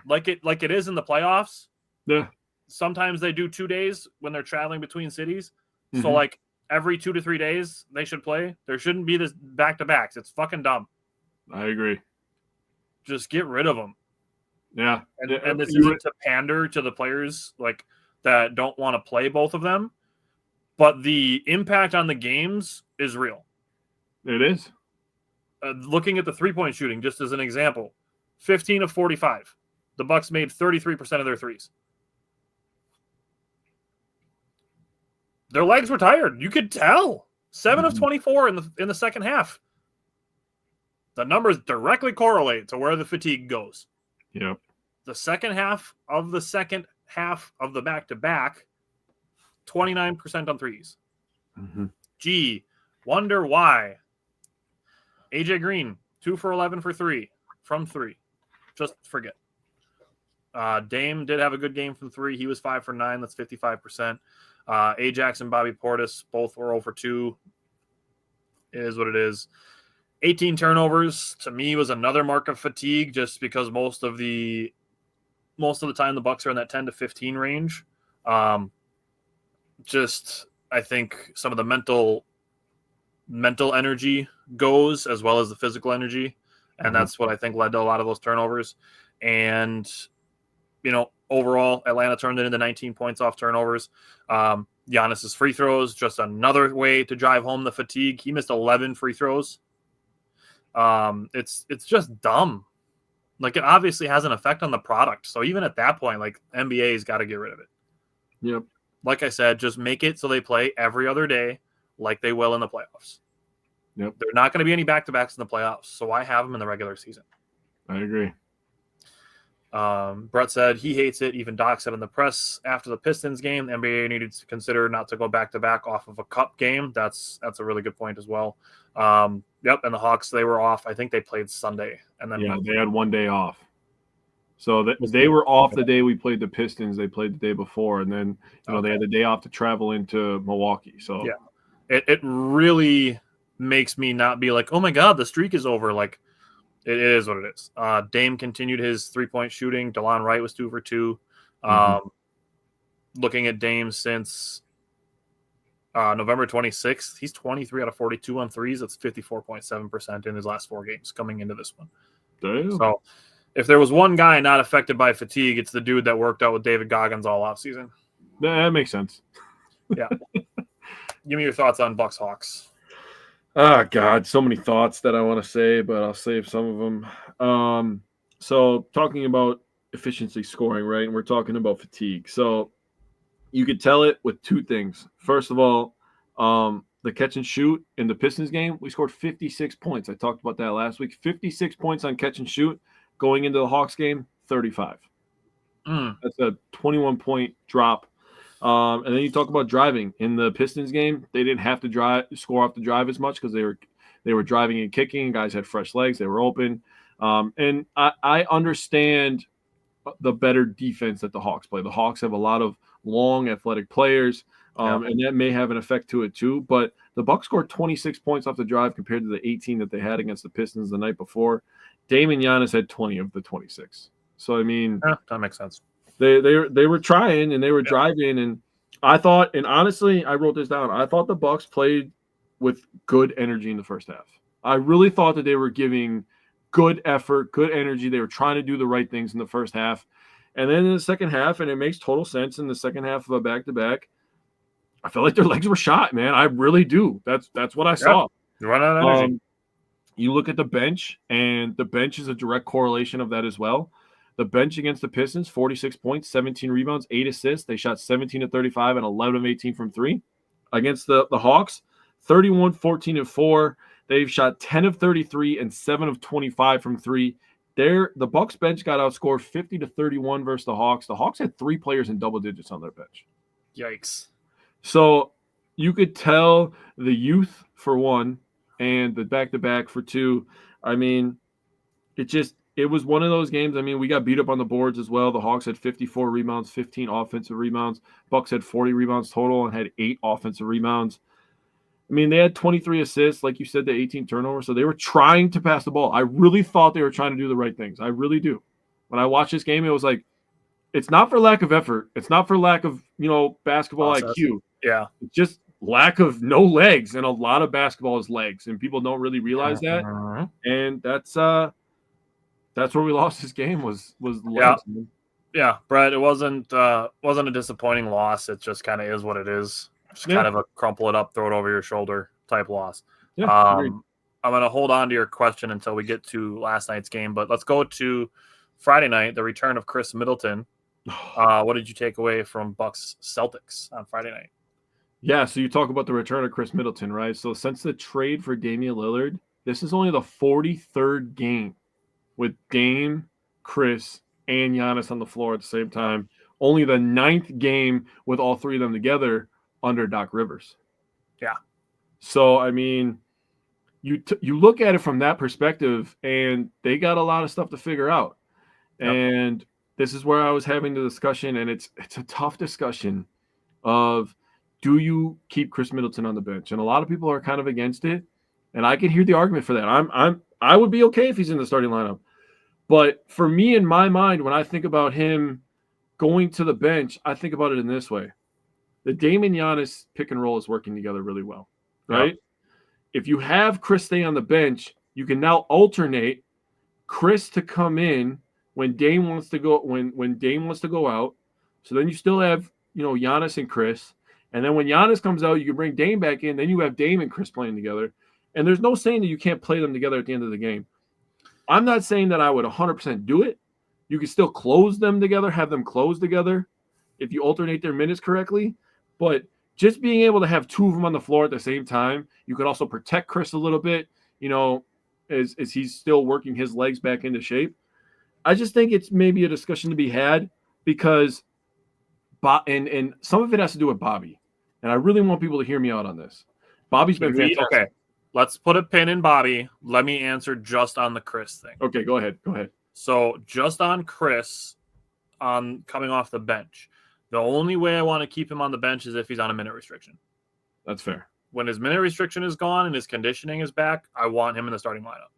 Like it is in the playoffs. Yeah. Sometimes they do 2 days when they're traveling between cities. So like every 2 to 3 days they should play. There shouldn't be this back-to-backs. It's fucking dumb. I agree. Just get rid of them. Yeah. And this isn't to pander to the players like that don't want to play both of them, but the impact on the games is real. It is. Looking at the three-point shooting, just as an example, 15 of 45. The Bucks made 33% of their threes. Their legs were tired. You could tell. 7 of 24 in the second half. The numbers directly correlate to where the fatigue goes. Yep. The second half of the back-to-back, 29% on threes. Gee, wonder why. AJ Green, 2 for 11 for 3 from 3. Just forget. Dame did have a good game from 3. He was 5 for 9. That's 55%. Ajax and Bobby Portis both were 0 for 2. It is what it is. 18 turnovers to me was another mark of fatigue, just because most of the time the Bucks are in that 10 to 15 range. Just I think some of the mental energy goes as well as the physical energy, and that's what I think led to a lot of those turnovers. And overall, Atlanta turned it into 19 points off turnovers. Giannis's free throws, just another way to drive home the fatigue. He missed 11 free throws. It's just dumb. Like, it obviously has an effect on the product. So even at that point, like, NBA's got to get rid of it. Yep. Like I said, just make it so they play every other day like they will in the playoffs. Yep. They're not going to be any back-to-backs in the playoffs, so why have them in the regular season? I agree. Brett said he hates it. Even Doc said in the press after the Pistons game, the NBA needed to consider not to go back-to-back off of a cup game. That's a really good point as well. Yep, and the Hawks, they were off. I think they played Sunday. And then they had one day off. So they were off the day we played the Pistons. They played the day before, and then they had the day off to travel into Milwaukee. So yeah, it really makes me not be like, oh my God, the streak is over. Like, it is what it is. Dame continued his 3-point shooting. DeLon Wright was 2 for 2. Looking at Dame since November 26th, he's 23 out of 42 on threes. That's 54.7% in his last 4 games coming into this one. Damn. So If there was one guy not affected by fatigue, it's the dude that worked out with David Goggins all offseason. That makes sense. Yeah. Give me your thoughts on Bucks Hawks. Oh, God, so many thoughts that I want to say, but I'll save some of them. So talking about efficiency scoring, right? And we're talking about fatigue. So you could tell it with two things. First of all, the catch and shoot in the Pistons game, we scored 56 points. I talked about that last week. 56 points on catch and shoot. Going into the Hawks game, 35. That's a 21-point drop. And then you talk about driving. In the Pistons game, they didn't have to score off the drive as much because they were driving and kicking. Guys had fresh legs. They were open. And I understand the better defense that the Hawks play. The Hawks have a lot of long, athletic players, and that may have an effect to it too. But the Bucks scored 26 points off the drive compared to the 18 that they had against the Pistons the night before. Dame and Giannis had 20 of the 26. So, I mean, that makes sense. They were trying and they were driving, and I thought, and honestly, I wrote this down. I thought the Bucks played with good energy in the first half. I really thought that they were giving good effort, good energy. They were trying to do the right things in the first half. And then in the second half, and it makes total sense in the second half of a back-to-back, I felt like their legs were shot, man. I really do. That's what I saw. You run out of energy. You look at the bench, and the bench is a direct correlation of that as well. The bench against the Pistons, 46 points, 17 rebounds, 8 assists. They shot 17 of 35 and 11 of 18 from 3. Against the Hawks, 31, 14, and 4. They've shot 10 of 33 and 7 of 25 from 3. The Bucks bench got outscored 50-31 versus the Hawks. The Hawks had 3 players in double digits on their bench. Yikes. So you could tell the youth, for one, and the back-to-back for two. I mean, it was one of those games. I mean, we got beat up on the boards as well. The Hawks had 54 rebounds, 15 offensive rebounds. Bucks had 40 rebounds total and had 8 offensive rebounds. I mean, they had 23 assists, like you said, the 18 turnovers. So they were trying to pass the ball. I really thought they were trying to do the right things. I really do. When I watched this game, it was like, it's not for lack of effort. It's not for lack of, basketball IQ. Yeah. It's just lack of no legs. And a lot of basketball is legs. And people don't really realize that. And that's where we lost this game was legs. Yeah, Brett, it wasn't a disappointing loss. It just kind of is what it is. Just kind of a crumple it up, throw it over your shoulder type loss. Yeah, I'm going to hold on to your question until we get to last night's game, but let's go to Friday night, the return of Khris Middleton. What did you take away from Bucks Celtics on Friday night? Yeah, so you talk about the return of Khris Middleton, right? So since the trade for Damian Lillard, this is only the 43rd game with Dame, Khris, and Giannis on the floor at the same time. Only the 9th game with all 3 of them together under Doc Rivers. Yeah. So, I mean, you look at it from that perspective, and they got a lot of stuff to figure out. Yep. And this is where I was having the discussion, and it's a tough discussion of, do you keep Khris Middleton on the bench? And a lot of people are kind of against it, and I can hear the argument for that. I would be okay if he's in the starting lineup. But for me, in my mind, when I think about him going to the bench, I think about it in this way. The Dame and Giannis pick and roll is working together really well, right? Yep. If you have Khris stay on the bench, you can now alternate Khris to come in when Dame wants to go when Dame wants to go out. So then you still have, Giannis and Khris. And then when Giannis comes out, you can bring Dame back in. Then you have Dame and Khris playing together. And there's no saying that you can't play them together at the end of the game. I'm not saying that I would 100% do it. You can still close them together, have them close together if you alternate their minutes correctly. But just being able to have 2 of them on the floor at the same time, you could also protect Khris a little bit, as he's still working his legs back into shape. I just think it's maybe a discussion to be had because and some of it has to do with Bobby. And I really want people to hear me out on this. Bobby's been fantastic. Okay, let's put a pin in Bobby. Let me answer just on the Khris thing. Okay, go ahead. So just on Khris, on coming off the bench, the only way I want to keep him on the bench is if he's on a minute restriction. That's fair. When his minute restriction is gone and his conditioning is back, I want him in the starting lineup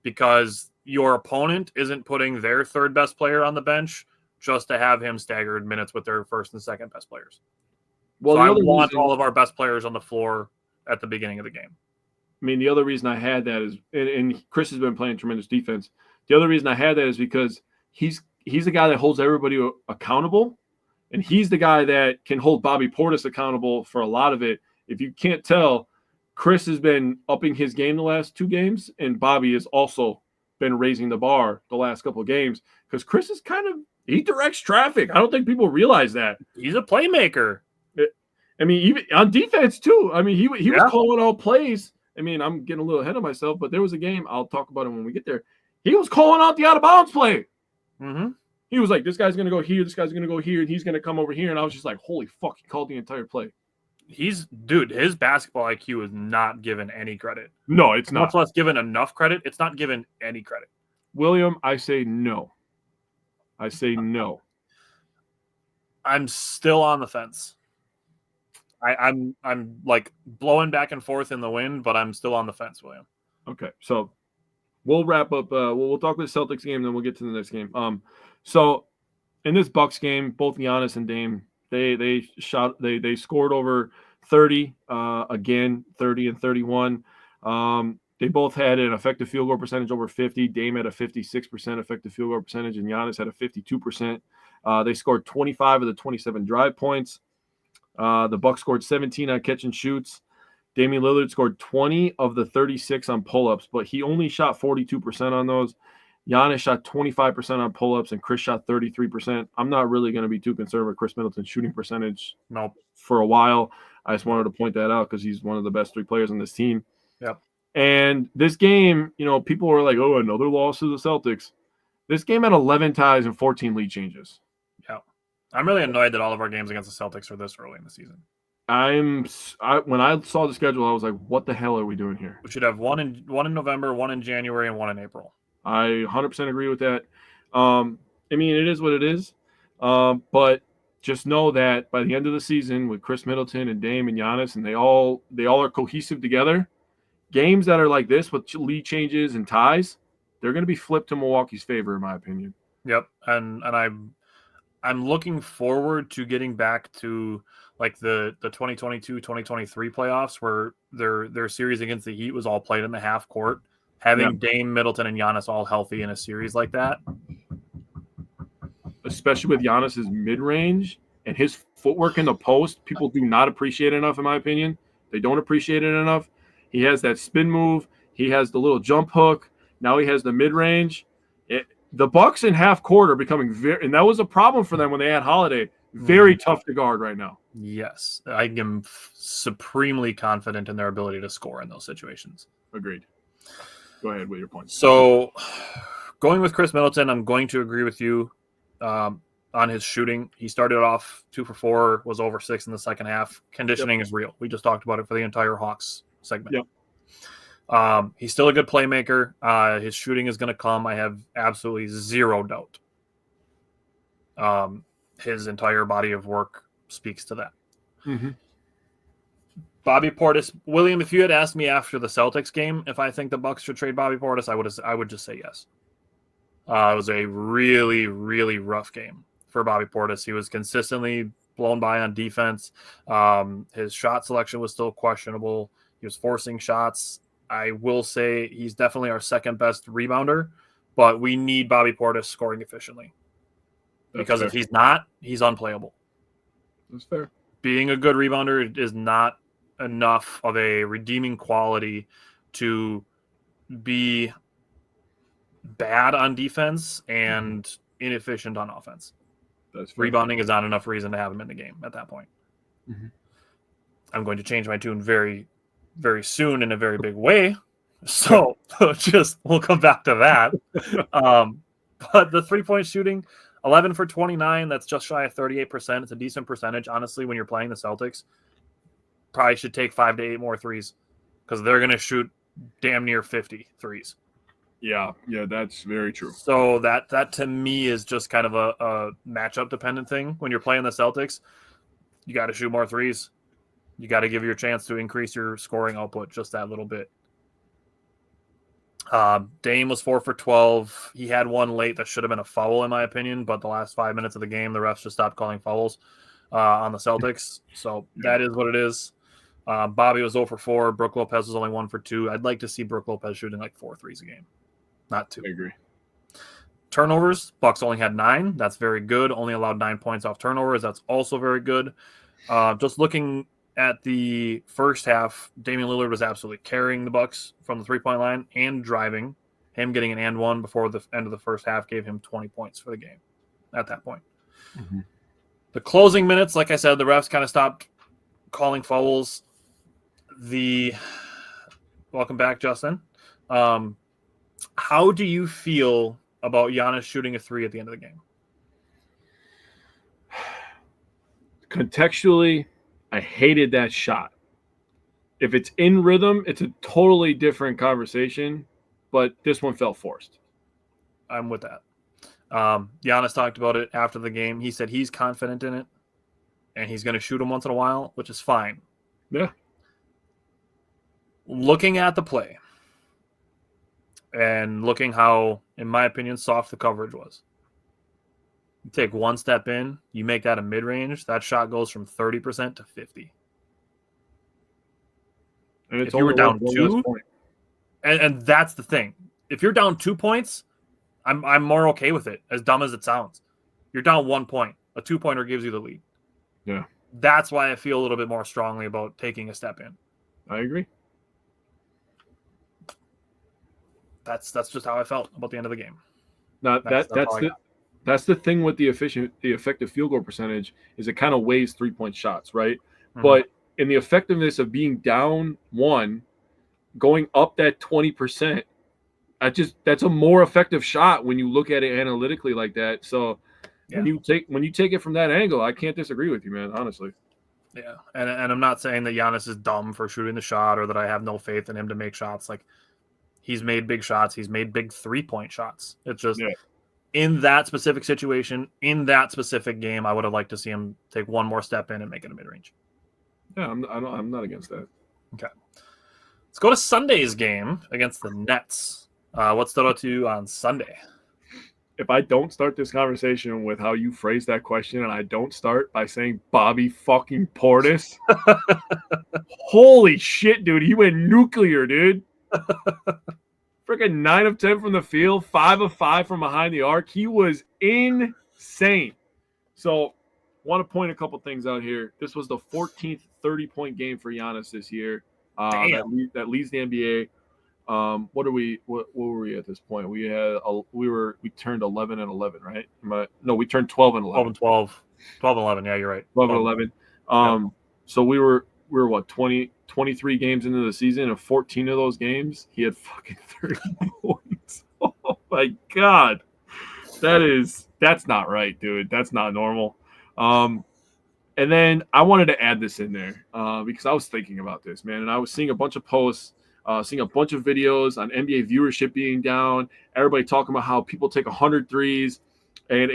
because your opponent isn't putting their 3rd best player on the bench just to have him staggered minutes with their 1st and 2nd best players. Well, so I want all of our best players on the floor at the beginning of the game. I mean, the other reason I had that is, and Khris has been playing tremendous defense. the other reason I had that is because he's the guy that holds everybody accountable, and he's the guy that can hold Bobby Portis accountable for a lot of it. If you can't tell, Khris has been upping his game the last 2 games, and Bobby has also been raising the bar the last couple of games because Khris is he directs traffic. I don't think people realize that. He's a playmaker. I mean, even on defense too. I mean, he was calling out plays. I mean, I'm getting a little ahead of myself, but there was a game. I'll talk about it when we get there. He was calling out the out of bounds play. Mm-hmm. He was like, "This guy's gonna go here. This guy's gonna go here, and he's gonna come over here." And I was just like, "Holy fuck!" He called the entire play. His basketball IQ is not given any credit. No, it's not. Much less given enough credit. It's not given any credit. William, I say no. I say no. I'm still on the fence. I'm like blowing back and forth in the wind, but I'm still on the fence, William. Okay, so we'll wrap up. We'll talk about the Celtics game, then we'll get to the next game. So in this Bucks game, both Giannis and Dame, they scored over 30 again, 30 and 31. They both had an effective field goal percentage over 50. Dame had a 56% effective field goal percentage, and Giannis had a 52%. They scored 25 of the 27 drive points. The Bucks scored 17 on catch and shoots. Damian Lillard scored 20 of the 36 on pull-ups, but he only shot 42% on those. Giannis shot 25% on pull-ups, and Khris shot 33%. I'm not really going to be too concerned with Khris Middleton's shooting percentage for a while. I just wanted to point that out because he's one of the best 3 players on this team. Yep. And this game, people were like, "Oh, another loss to the Celtics." This game had 11 ties and 14 lead changes. Yeah. I'm really annoyed that all of our games against the Celtics are this early in the season. When I saw the schedule, I was like, "What the hell are we doing here?" We should have one in November, one in January, and one in April. I 100% agree with that. I mean, it is what it is. But just know that by the end of the season, with Khris Middleton and Dame and Giannis, and they all are cohesive together, games that are like this with lead changes and ties, they're going to be flipped to Milwaukee's favor, in my opinion. Yep, and I'm looking forward to getting back to like the 2022-2023 playoffs where their series against the Heat was all played in the half court. Having Dame, Middleton, and Giannis all healthy in a series like that. Especially with Giannis's mid-range and his footwork in the post, people do not appreciate enough, in my opinion. They don't appreciate it enough. He has that spin move. He has the little jump hook. Now he has the mid-range. The Bucks in half court are becoming and that was a problem for them when they had Holiday. Very tough to guard right now. Yes, I am supremely confident in their ability to score in those situations. Agreed. Go ahead with your points. So, going with Khris Middleton, I'm going to agree with you on his shooting. He started off 2 for 4, was over 6 in the second half. Conditioning is real. We just talked about it for the entire Hawks segment. Yep. He's still a good playmaker. His shooting is going to come. I have absolutely zero doubt. His entire body of work speaks to that. Mm-hmm. Bobby Portis, William, if you had asked me after the Celtics game if I think the Bucks should trade Bobby Portis, I would just say yes. It was a really, really rough game for Bobby Portis. He was consistently blown by on defense. His shot selection was still questionable. He was forcing shots. I will say he's definitely our second best rebounder, but we need Bobby Portis scoring efficiently. Because if he's not, he's unplayable. That's fair. Being a good rebounder is not enough of a redeeming quality to be bad on defense and inefficient on offense. That's fair. Rebounding is not enough reason to have him in the game at that point. Mm-hmm. I'm going to change my tune very, very soon in a very big way. So we'll come back to that. But the 3-point shooting, 11 for 29, that's just shy of 38%. It's a decent percentage. Honestly, when you're playing the Celtics, probably should take 5 to 8 more threes because they're going to shoot damn near 50 threes. Yeah, that's very true. So that to me is just kind of a matchup dependent thing. When you're playing the Celtics, you got to shoot more threes. You got to give your chance to increase your scoring output just that little bit. Dame was 4 for 12. He had one late that should have been a foul in my opinion, but the last 5 minutes of the game, the refs just stopped calling fouls on the Celtics. So that is what it is. Bobby was 0 for 4. Brook Lopez was only 1 for 2. I'd like to see Brook Lopez shooting like 4 threes a game, not 2. I agree. Turnovers, Bucks only had 9. That's very good. Only allowed 9 points off turnovers. That's also very good. Just looking at the first half, Damian Lillard was absolutely carrying the Bucks from the three-point line and driving. Him getting an and one before the end of the first half gave him 20 points for the game at that point. Mm-hmm. The closing minutes, like I said, the refs kind of stopped calling fouls. Welcome back, Justin. How do you feel about Giannis shooting a 3 at the end of the game? Contextually, I hated that shot. If it's in rhythm, it's a totally different conversation, but this one felt forced. I'm with that. Giannis talked about it after the game. He said he's confident in it, and he's going to shoot him once in a while, which is fine. Yeah. Looking at the play and looking how, in my opinion, soft the coverage was. You take one step in, you make that a mid-range, that shot goes from 30% to 50%. And it's if you were down one 2, less point. And that's the thing. If you're down 2 points, I'm more okay with it, as dumb as it sounds. You're down 1 point. A 2-pointer gives you the lead. Yeah. That's why I feel a little bit more strongly about taking a step in. I agree. That's just how I felt about the end of the game. Now that's the thing with the effective field goal percentage is it kind of weighs 3-point shots, right? Mm-hmm. But in the effectiveness of being down 1, going up that 20%, that's a more effective shot when you look at it analytically like that. So when you take it from that angle, I can't disagree with you, man, honestly. Yeah. And I'm not saying that Giannis is dumb for shooting the shot or that I have no faith in him to make shots. Like, he's made big shots. He's made big 3-point shots. It's just in that specific situation, in that specific game, I would have liked to see him take one more step in and make it a mid-range. Yeah, I'm not against that. Okay. Let's go to Sunday's game against the Nets. What stood out to you on Sunday? If I don't start this conversation with how you phrase that question and I don't start by saying Bobby fucking Portis, holy shit, dude. He went nuclear, dude. Freaking 9 of 10 from the field, 5 of 5 from behind the arc. He was insane. So, want to point a couple things out here. This was the 14th 30-point game for Giannis this year. That leads the NBA. What were we at this point? We turned 11 and 11, right? We turned 12 and 11. 12 and 11. Yeah, you're right. 12 and 11. So we were what, 23 games into the season, and 14 of those games he had fucking 30 points. Oh my god. That's not right, dude. That's not normal. And then I wanted to add this in there because I was thinking about this, man, and I was seeing a bunch of posts, seeing a bunch of videos on NBA viewership being down, everybody talking about how people take 100 threes, and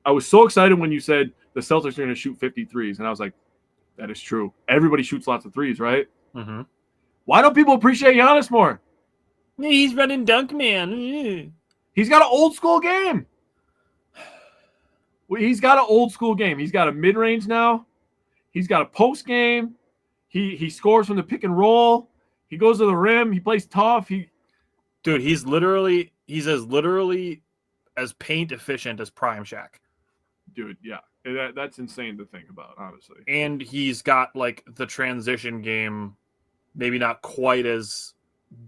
I was so excited when you said the Celtics are going to shoot 50 threes, and I was like, that is true. Everybody shoots lots of threes, right? Mm-hmm. Why don't people appreciate Giannis more? He's running dunk man. He's got an old school game. He's got an old school game. He's got a mid-range now. He's got a post game. He scores from the pick and roll. He goes to the rim. He plays tough. Dude, he's as paint efficient as Prime Shaq. Dude, yeah. That's insane to think about, honestly. And he's got like the transition game, maybe not quite as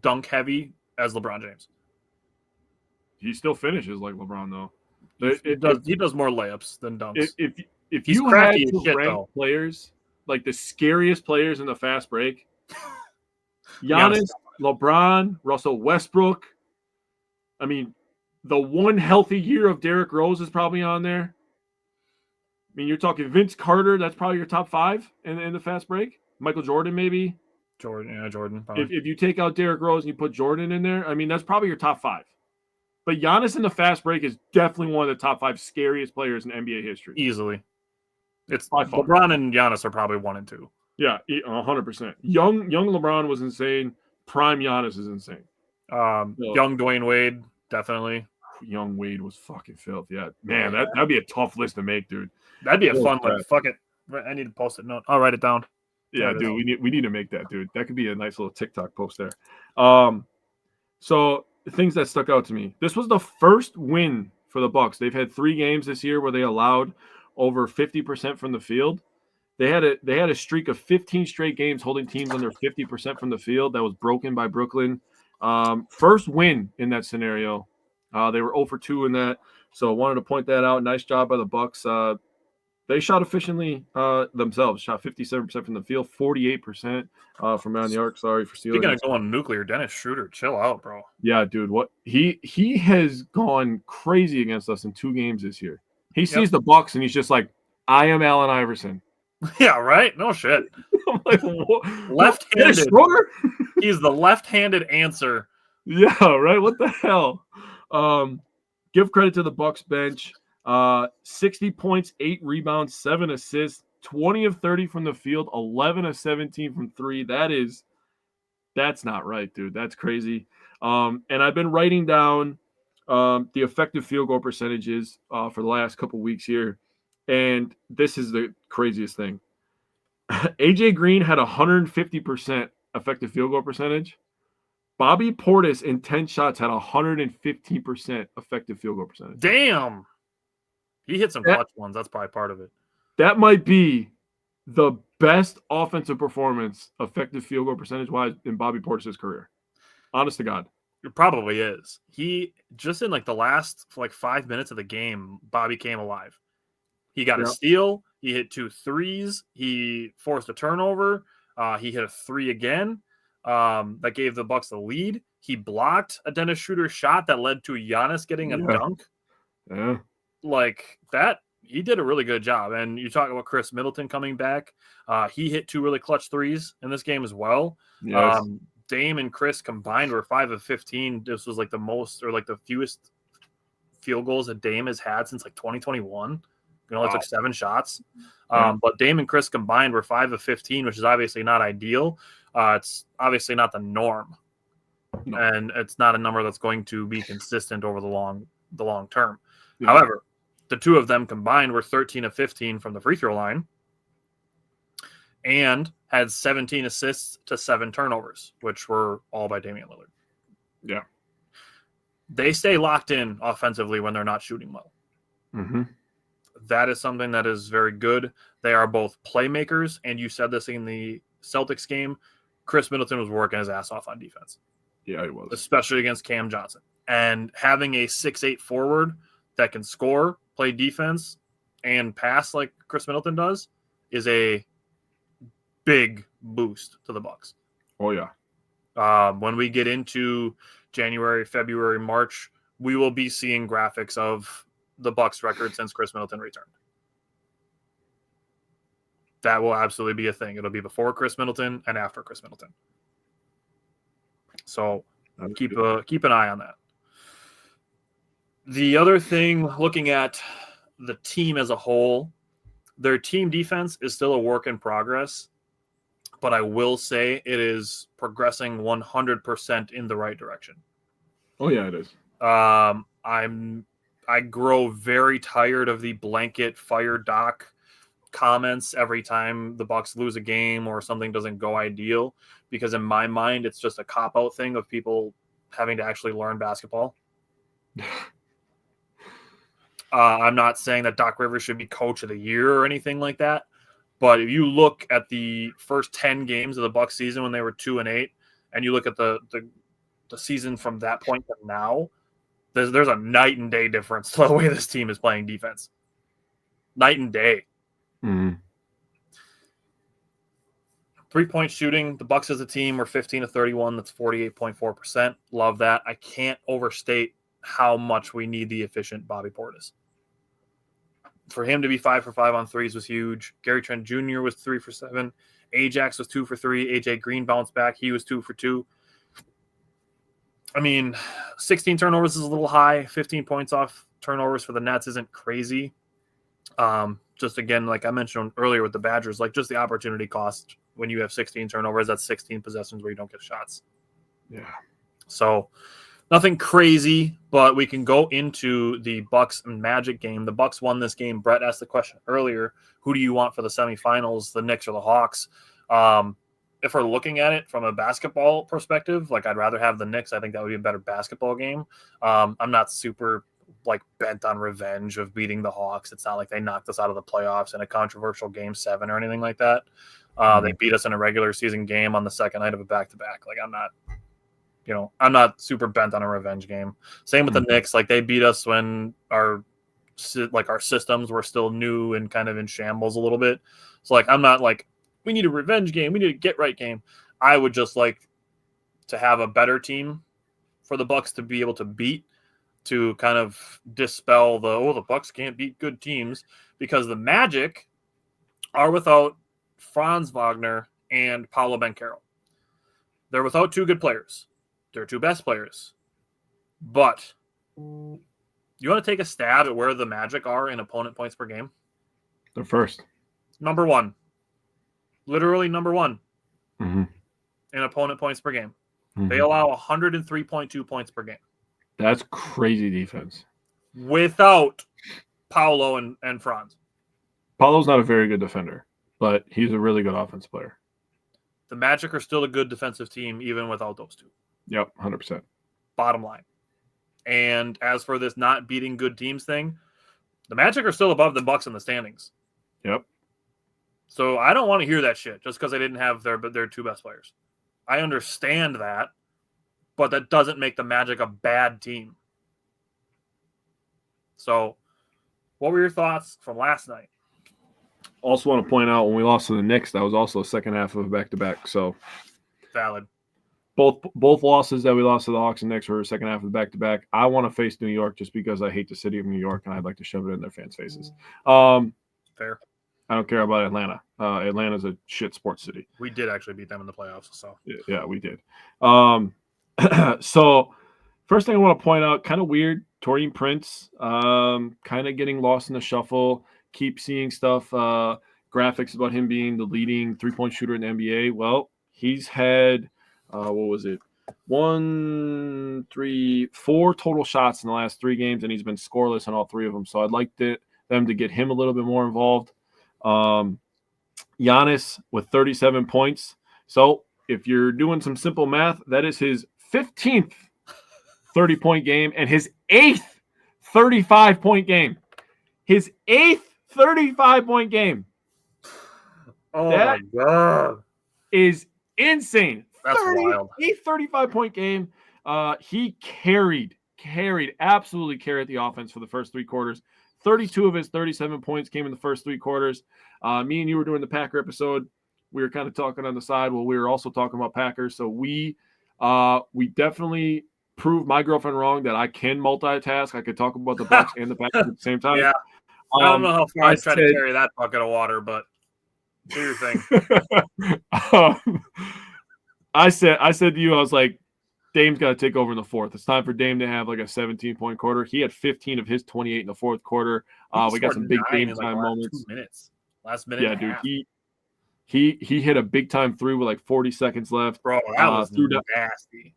dunk heavy as LeBron James. He still finishes like LeBron, though. He does more layups than dunks. If you had to rank players, like the scariest players in the fast break, Giannis, LeBron, Russell Westbrook. I mean, the one healthy year of Derrick Rose is probably on there. I mean, you're talking Vince Carter. That's probably your top 5 in the fast break. Michael Jordan, maybe. Jordan. If you take out Derrick Rose and you put Jordan in there, I mean, that's probably your top 5. But Giannis in the fast break is definitely one of the top 5 scariest players in NBA history. Easily. It's LeBron and Giannis are probably 1 and 2. Yeah, 100%. Young LeBron was insane. Prime Giannis is insane. Young Dwayne Wade, definitely. Young Wade was fucking filthy. Yeah, man, that'd be a tough list to make, dude. That'd be a fun one. Fuck it. I need to post it. No, I'll write it down. Yeah, dude, we need to make that, dude. That could be a nice little TikTok post there. So things that stuck out to me. This was the first win for the Bucks. They've had 3 games this year where they allowed over 50% from the field. They had a streak of 15 straight games holding teams under 50% from the field that was broken by Brooklyn. First win in that scenario. They were 0 for 2 in that. So I wanted to point that out. Nice job by the Bucks. They shot efficiently themselves. Shot 57% from the field, 48% from around the arc. Sorry for stealing. Speaking of going nuclear, Dennis Schroeder, chill out, bro. Yeah, dude. What he has gone crazy against us in 2 games this year. He sees the Bucks and he's just like, I am Allen Iverson. Yeah, right? No shit. I'm like, what? Left-handed. He's the left-handed answer. Yeah, right. What the hell? Give credit to the Bucks bench. 60 points, 8 rebounds, 7 assists, 20 of 30 from the field, 11 of 17 from 3. That's not right, dude. That's crazy. And I've been writing down the effective field goal percentages for the last couple weeks here. And this is the craziest thing. AJ Green had 150% effective field goal percentage. Bobby Portis in 10 shots had 115% effective field goal percentage. Damn. He hit some clutch ones. That's probably part of it. That might be the best offensive performance, effective field goal percentage-wise, in Bobby Portis' career. Honest to God. It probably is. He, just in like the last 5 minutes of the game, Bobby came alive. He got a steal. He hit 2 threes. He forced a turnover. He hit a 3 again. That gave the Bucks the lead. He blocked a Dennis Schroeder shot that led to Giannis getting a dunk. Yeah. Like that, he did a really good job. And you talk about Khris Middleton coming back. He hit 2 really clutch threes in this game as well. Yes. Dame and Khris combined were 5 of 15. This was like the most or like the fewest field goals that Dame has had since like 2021. He only took 7 shots. But Dame and Khris combined were 5 of 15, which is obviously not ideal. It's obviously not the norm. No. And it's not a number that's going to be consistent over the long term. Yeah. However, the 2 of them combined were 13 of 15 from the free throw line and had 17 assists to 7 turnovers, which were all by Damian Lillard. Yeah. They stay locked in offensively when they're not shooting well. Mm-hmm. That is something that is very good. They are both playmakers, and you said this in the Celtics game. Khris Middleton was working his ass off on defense. Yeah, he was. Especially against Cam Johnson. And having a 6'8" forward that can score, play defense, and pass like Khris Middleton does is a big boost to the Bucks. Oh, yeah. When we get into January, February, March, we will be seeing graphics of the Bucks record since Khris Middleton returned. That will absolutely be a thing. It'll be before Khris Middleton and after Khris Middleton. So keep an eye on that. The other thing, looking at the team as a whole, their team defense is still a work in progress, but I will say it is progressing 100% in the right direction. Oh yeah, it is. I grow very tired of the blanket fire Doc comments every time the Bucks lose a game or something doesn't go ideal, because in my mind it's just a cop-out thing of people having to actually learn basketball. I'm not saying that Doc Rivers should be coach of the year or anything like that, but if you look at the first 10 games of the Bucks season when they were 2-8, and you look at the season from that point to now, there's a night and day difference to the way this team is playing defense. Night and day. Mm-hmm. 3-point shooting, the Bucks as a team were 15 of 31. That's 48.4%. Love that. I can't overstate how much we need the efficient Bobby Portis. For him to be 5 for 5 on threes was huge. Gary Trent Jr. was 3 for 7. Ajax was 2 for 3. AJ Green bounced back. He was 2 for 2. I mean, 16 turnovers is a little high. 15 points off turnovers for the Nets isn't crazy. Just again, like I mentioned earlier with the Badgers, like just the opportunity cost when you have 16 turnovers, that's 16 possessions where you don't get shots. Yeah. So nothing crazy, but we can go into the Bucks and Magic game. The Bucks won this game. Brett asked the question earlier, who do you want for the semifinals, the Knicks or the Hawks? if we're looking at it from a basketball perspective, like I'd rather have the Knicks. I think that would be a better basketball game. I'm not super like bent on revenge of beating the Hawks. It's not like they knocked us out of the playoffs in a controversial game 7 or anything like that. They beat us in a regular season game on the second night of a back-to-back. Like I'm not super bent on a revenge game. Same with the Knicks. Like they beat us when our systems were still new and kind of in shambles a little bit. So like, I'm not like, we need a revenge game. We need a get right game. I would just like to have a better team for the Bucks to be able to beat, to kind of dispel the Bucks can't beat good teams, because the Magic are without Franz Wagner and Paolo Banchero. They're without 2 good players. They're 2 best players. But you want to take a stab at where the Magic are in opponent points per game? They're first. Number 1. Literally number 1 in opponent points per game. They allow 103.2 points per game. That's crazy defense. Without Paolo and Franz. Paolo's not a very good defender, but he's a really good offense player. The Magic are still a good defensive team even without those 2. Yep, 100%. Bottom line. And as for this not beating good teams thing, the Magic are still above the Bucks in the standings. Yep. So I don't want to hear that shit just because they didn't have their 2 best players. I understand that, but that doesn't make the Magic a bad team. So what were your thoughts from last night? Also want to point out, when we lost to the Knicks, that was also a second half of a back-to-back. So valid. Both losses that we lost to the Hawks and Knicks were second half of the back-to-back. I want to face New York just because I hate the city of New York, and I'd like to shove it in their fans' faces. Fair. I don't care about Atlanta. Atlanta's a shit sports city. We did actually beat them in the playoffs. So yeah, we did. So first thing I want to point out, kind of weird, Taurean Prince, kind of getting lost in the shuffle. Keep seeing stuff, graphics about him being the leading three-point shooter in the NBA. Well, he's had, 4 total shots in the last 3 games, and he's been scoreless in all 3 of them. So I'd like them to get him a little bit more involved. Giannis with 37 points. So if you're doing some simple math, that is his 15th 30-point game and his 8th 35-point game. His 8th 35-point game. Oh, that my God. Is insane. That's wild. 8th 35-point game. He absolutely carried the offense for the first 3 quarters. 32 of his 37 points came in the first 3 quarters. Me and you were doing the Packer episode. We were kind of talking on the side while we were also talking about Packers. So we definitely proved my girlfriend wrong that I can multitask. I could talk about the Bucks and the Packers at the same time. Yeah. I don't know how far I tried to carry that bucket of water, but do your thing. I said to you, I was like, Dame's got to take over in the 4th. It's time for Dame to have like a 17-point quarter. He had 15 of his 28 in the 4th quarter. We got some big Dame time moments. 2 minutes. Last minute. Yeah, dude. He hit a big time 3 with like 40 seconds left. Bro, that was nasty.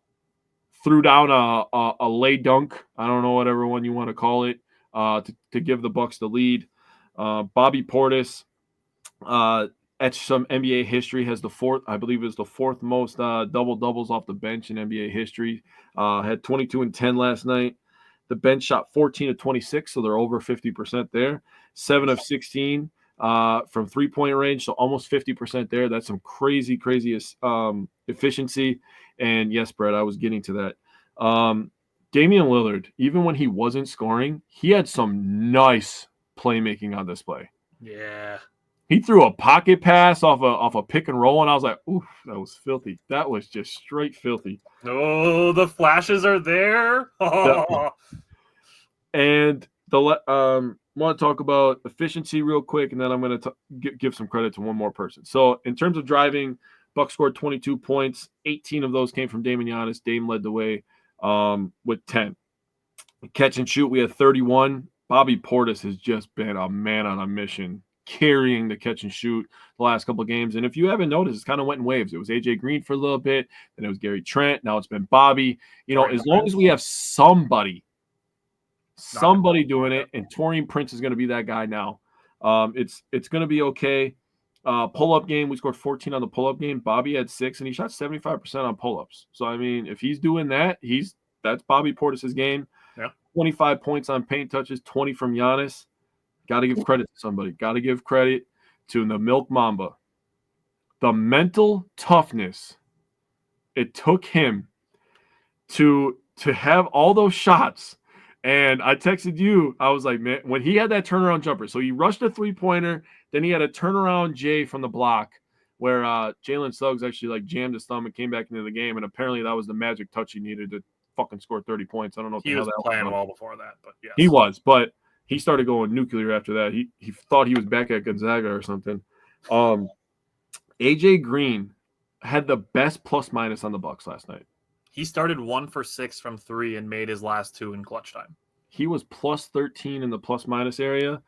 Threw down a lay dunk. I don't know whatever one you want to call it, to give the Bucks the lead. Bobby Portis, etched some NBA history, has the 4th, I believe, is the 4th most double doubles off the bench in NBA history. Had 22 and 10 last night. The bench shot 14 of 26, so they're over 50% there. 7 of 16 from 3-point range, so almost 50% there. That's some crazy efficiency. And yes, Brett, I was getting to that. Damian Lillard, even when he wasn't scoring, he had some nice playmaking on display. Yeah. He threw a pocket pass off a pick and roll, and I was like, oof, that was filthy. That was just straight filthy. Oh, the flashes are there. Oh. And want to talk about efficiency real quick, and then I'm going to give some credit to one more person. So in terms of driving, Bucks scored 22 points. 18 of those came from Dame and Giannis. Dame led the way with 10. Catch and shoot, we had 31. Bobby Portis has just been a man on a mission, carrying the catch and shoot the last couple of games. And if you haven't noticed, it's kind of went in waves. It was AJ Green for a little bit, then it was Gary Trent. Now it's been Bobby. You know, as long as we have somebody doing it, and Taurean Prince is going to be that guy now. It's going to be okay. Pull-up game, we scored 14 on the pull-up game. Bobby had 6, and he shot 75% on pull-ups. So, I mean, if he's doing that, that's Bobby Portis's game. Yeah. 25 points on paint touches, 20 from Giannis. Got to give credit to somebody. Got to give credit to the Milk Mamba. The mental toughness it took him to have all those shots. And I texted you. I was like, man, when he had that turnaround jumper. So he rushed a three-pointer. Then he had a turnaround J from the block where Jalen Suggs actually like jammed his thumb and came back into the game. And apparently that was the magic touch he needed to fucking score 30 points. I don't know if he was playing well before that, but yes. He was, but he started going nuclear after that. He thought he was back at Gonzaga or something. AJ Green had the best plus minus on the Bucks last night. He started 1 for 6 from 3 and made his last 2 in clutch time. He was plus 13 in the plus minus area.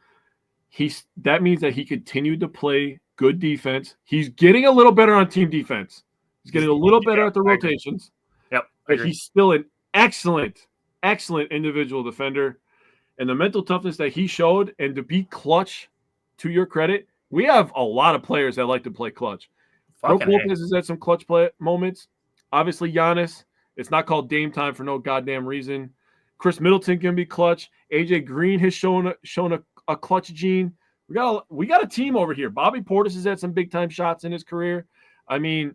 That means that he continued to play good defense. He's getting a little better on team defense. He's getting a little better at the rotations. Yep. But he's still an excellent individual defender. And the mental toughness that he showed and to be clutch, to your credit, we have a lot of players that like to play clutch. Brook Lopez has had some clutch play moments. Obviously, Giannis. It's not called Dame time for no goddamn reason. Khris Middleton can be clutch. AJ Green has shown a clutch gene. We got a team over here. Bobby Portis has had some big time shots in his career. I mean,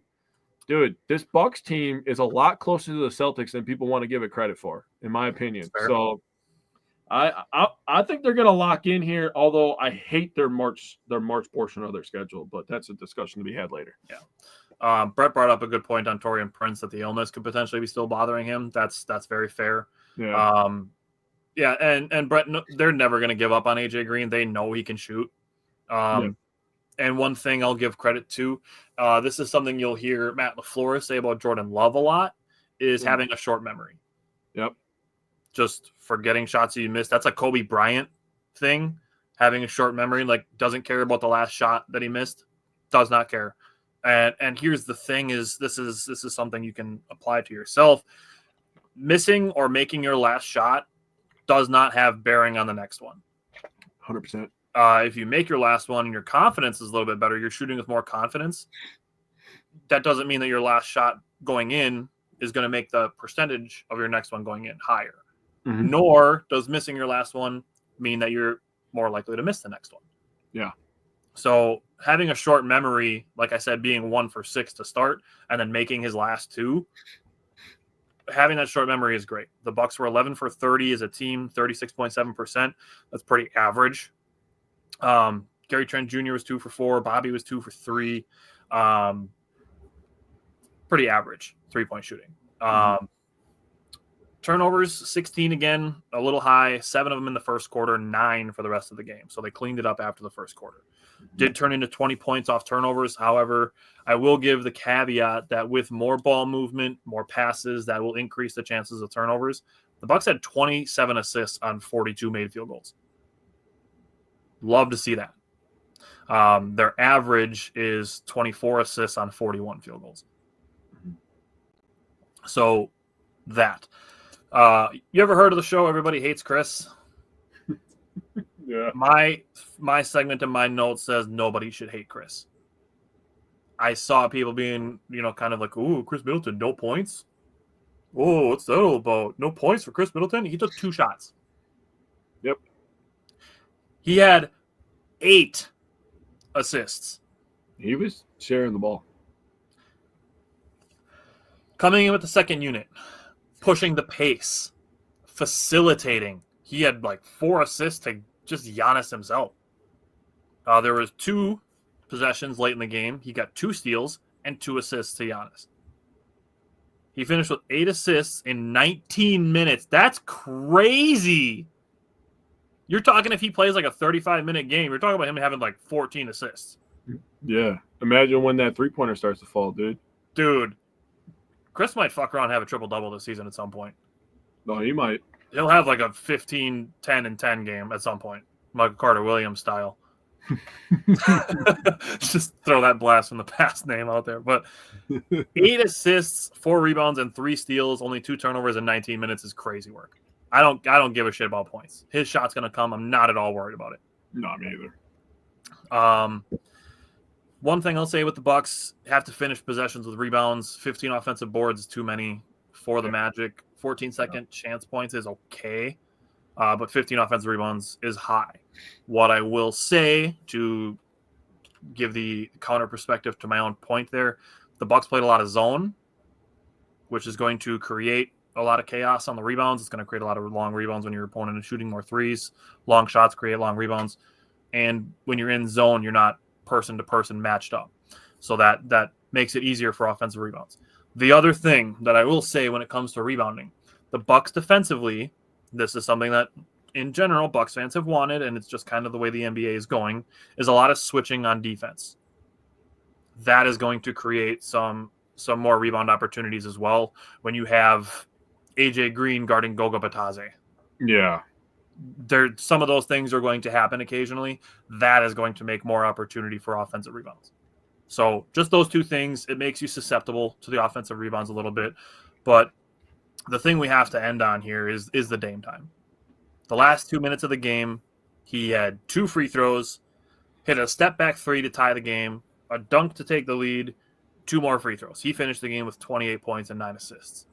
dude, this Bucks team is a lot closer to the Celtics than people want to give it credit for, in my opinion. So I think they're gonna lock in here, although I hate their March portion of their schedule, but that's a discussion to be had later. Yeah. Brett brought up a good point on Taurean Prince that the illness could potentially be still bothering him. That's very fair. Yeah. And Brett, they're never going to give up on AJ Green. They know he can shoot. And one thing I'll give credit to, this is something you'll hear Matt LaFleur say about Jordan Love a lot, is having a short memory. Yep. Just forgetting shots you missed. That's a Kobe Bryant thing, having a short memory, like doesn't care about the last shot that he missed, does not care. And here's the thing is this is something you can apply to yourself. Missing or making your last shot does not have bearing on the next one. 100%. If you make your last one and your confidence is a little bit better, you're shooting with more confidence. That doesn't mean that your last shot going in is going to make the percentage of your next one going in higher. Mm-hmm. Nor does missing your last one mean that you're more likely to miss the next one. Yeah. So having a short memory, like I said, being 1 for 6 to start and then making his last 2, having that short memory is great. The Bucks were 11 for 30 as a team, 36.7%. That's pretty average. Gary Trent Jr. was 2 for 4. Bobby was 2 for 3. Pretty average 3-point shooting. Turnovers, 16 again, a little high. 7 of them in the first quarter, 9 for the rest of the game. So they cleaned it up after the first quarter. Did turn into 20 points off turnovers. However, I will give the caveat that with more ball movement, more passes, that will increase the chances of turnovers. The Bucks had 27 assists on 42 made field goals. Love to see that. Their average is 24 assists on 41 field goals. So that. You ever heard of the show Everybody Hates Khris? Yeah. My segment in my notes says nobody should hate Khris. I saw people being, kind of like, "Ooh, Khris Middleton, no points. Oh, what's that all about? No points for Khris Middleton? He took 2 shots. Yep. He had 8 assists. He was sharing the ball. Coming in with the second unit, pushing the pace, facilitating. He had like 4 assists to just Giannis himself. There was 2 possessions late in the game. He got 2 steals and 2 assists to Giannis. He finished with 8 assists in 19 minutes. That's crazy. You're talking if he plays like a 35-minute game, you're talking about him having like 14 assists. Yeah. Imagine when that three-pointer starts to fall, dude. Dude, Khris might fuck around and have a triple-double this season at some point. No, he might. He'll have like a 15, 10, and 10 game at some point. Michael Carter-Williams style. Just throw that blast from the past name out there. But 8 assists, 4 rebounds, and 3 steals, only 2 turnovers in 19 minutes is crazy work. I don't give a shit about points. His shot's going to come. I'm not at all worried about it. Not me either. One thing I'll say with the Bucks, have to finish possessions with rebounds. 15 offensive boards is too many for the Magic. 14-second chance points is okay, but 15 offensive rebounds is high. What I will say, to give the counter perspective to my own point there, the Bucks played a lot of zone, which is going to create a lot of chaos on the rebounds. It's going to create a lot of long rebounds when your opponent is shooting more threes. Long shots create long rebounds. And when you're in zone, you're not person-to-person matched up. So that makes it easier for offensive rebounds. The other thing that I will say when it comes to rebounding, the Bucks defensively, this is something that in general Bucks fans have wanted, and it's just kind of the way the NBA is going, is a lot of switching on defense. That is going to create some more rebound opportunities as well when you have AJ Green guarding Goga Batadze. Yeah. Some of those things are going to happen occasionally. That is going to make more opportunity for offensive rebounds. So just those two things, it makes you susceptible to the offensive rebounds a little bit. But the thing we have to end on here is the Dame time. The last 2 minutes of the game, he had 2 free throws, hit a step-back 3 to tie the game, a dunk to take the lead, 2 more free throws. He finished the game with 28 points and 9 assists.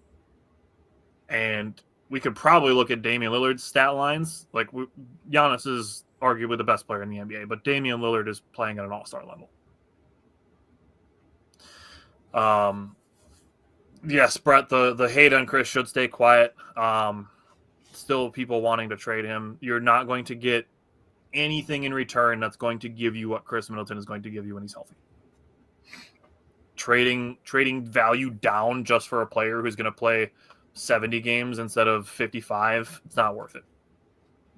And we could probably look at Damian Lillard's stat lines. Like, Giannis is arguably the best player in the NBA, but Damian Lillard is playing at an all-star level. Yes, Brett, the hate on Khris should stay quiet. Still people wanting to trade him. You're not going to get anything in return that's going to give you what Khris Middleton is going to give you when he's healthy. Trading value down just for a player who's going to play 70 games instead of 55, it's not worth it.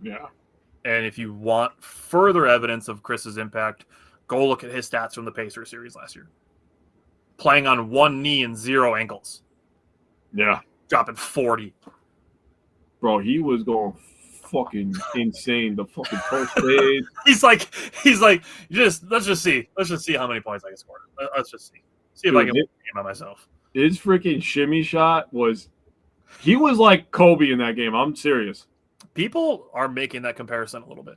Yeah. And if you want further evidence of Chris's impact, go look at his stats from the Pacers series last year. Playing on 1 knee and 0 ankles. Yeah. Dropping 40. Bro, he was going fucking insane. The fucking post days. He's like, let's just see how many points I can score. Let's just see. See if I can win the game by myself. His freaking shimmy shot he was like Kobe in that game. I'm serious. People are making that comparison a little bit.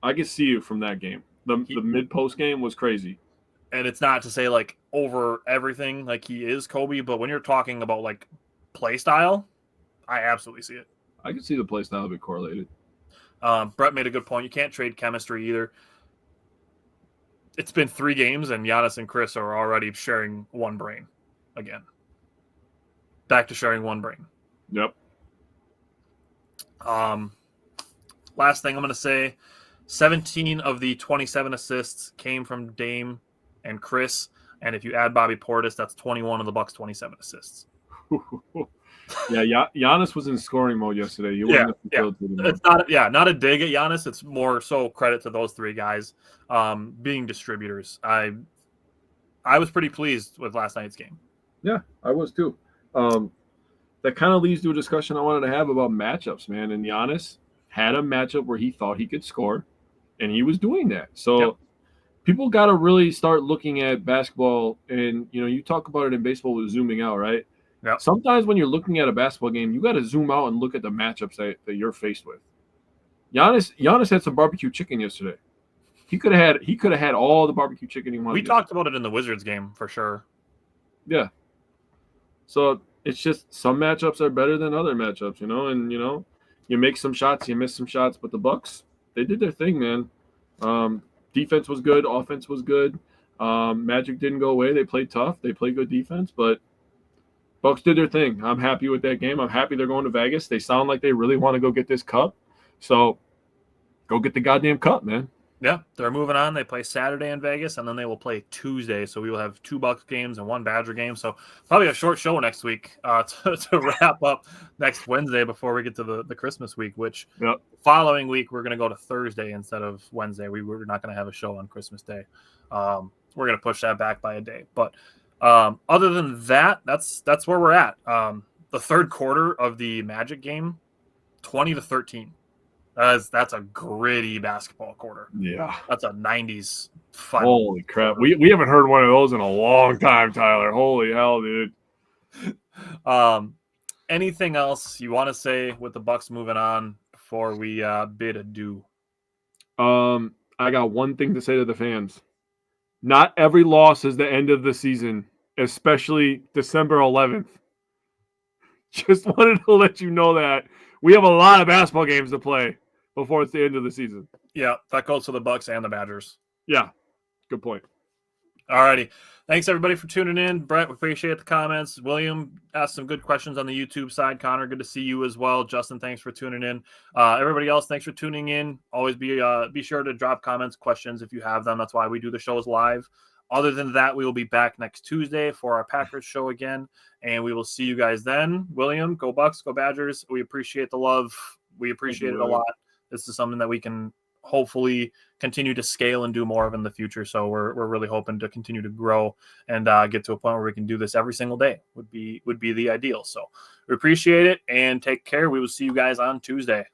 I can see it from that game. The mid-post game was crazy. And it's not to say like over everything like he is Kobe, but when you're talking about like play style, I absolutely see it. I can see the play style a bit correlated. Brett made a good point. You can't trade chemistry either. It's been 3 games, and Giannis and Khris are already sharing one brain again. Back to sharing one brain. Yep. Last thing I'm going to say, 17 of the 27 assists came from Dame and Khris, and if you add Bobby Portis, that's 21 of the Bucks' 27 assists. Yeah, Giannis was in scoring mode yesterday. It's not a dig at Giannis. It's more so credit to those 3 guys being distributors. I was pretty pleased with last night's game. Yeah, I was too. That kind of leads to a discussion I wanted to have about matchups, man. And Giannis had a matchup where he thought he could score, and he was doing that. So people got to really start looking at basketball, and you talk about it in baseball with zooming out, right? Yeah. Sometimes when you're looking at a basketball game, you got to zoom out and look at the matchups that you're faced with. Giannis had some barbecue chicken yesterday. He could have had all the barbecue chicken he wanted. We talked about it in the Wizards game for sure. Yeah. So it's just some matchups are better than other matchups, and you make some shots, you miss some shots, but the Bucks, they did their thing, man. Defense was good, offense was good. Magic didn't go away. They played tough. They played good defense, but Bucks did their thing. I'm happy with that game. I'm happy they're going to Vegas. They sound like they really want to go get this cup. So go get the goddamn cup, man. Yeah, they're moving on. They play Saturday in Vegas, and then they will play Tuesday. So we will have 2 Bucks games and 1 Badger game. So probably a short show next week to wrap up next Wednesday before we get to the Christmas week, which following week we're going to go to Thursday instead of Wednesday. We're not going to have a show on Christmas Day. We're going to push that back by a day. But other than that, that's where we're at. The third quarter of the Magic game, 20-13. That's a gritty basketball quarter. Yeah. That's a 90s fun. Holy crap. We haven't heard one of those in a long time, Tyler. Holy hell, dude. Anything else you want to say with the Bucks moving on before we bid adieu? I got one thing to say to the fans. Not every loss is the end of the season, especially December 11th. Just wanted to let you know that we have a lot of basketball games to play before it's the end of the season. Yeah, that goes to the Bucks and the Badgers. Yeah, good point. All righty. Thanks, everybody, for tuning in. Brett, we appreciate the comments. William asked some good questions on the YouTube side. Connor, good to see you as well. Justin, thanks for tuning in. Everybody else, thanks for tuning in. Always be sure to drop comments, questions if you have them. That's why we do the shows live. Other than that, we will be back next Tuesday for our Packers show again, and we will see you guys then. William, go Bucks, go Badgers. We appreciate the love. We appreciate it a lot. This is something that we can hopefully continue to scale and do more of in the future. So we're really hoping to continue to grow and get to a point where we can do this every single day would be the ideal. So we appreciate it and take care. We will see you guys on Tuesday.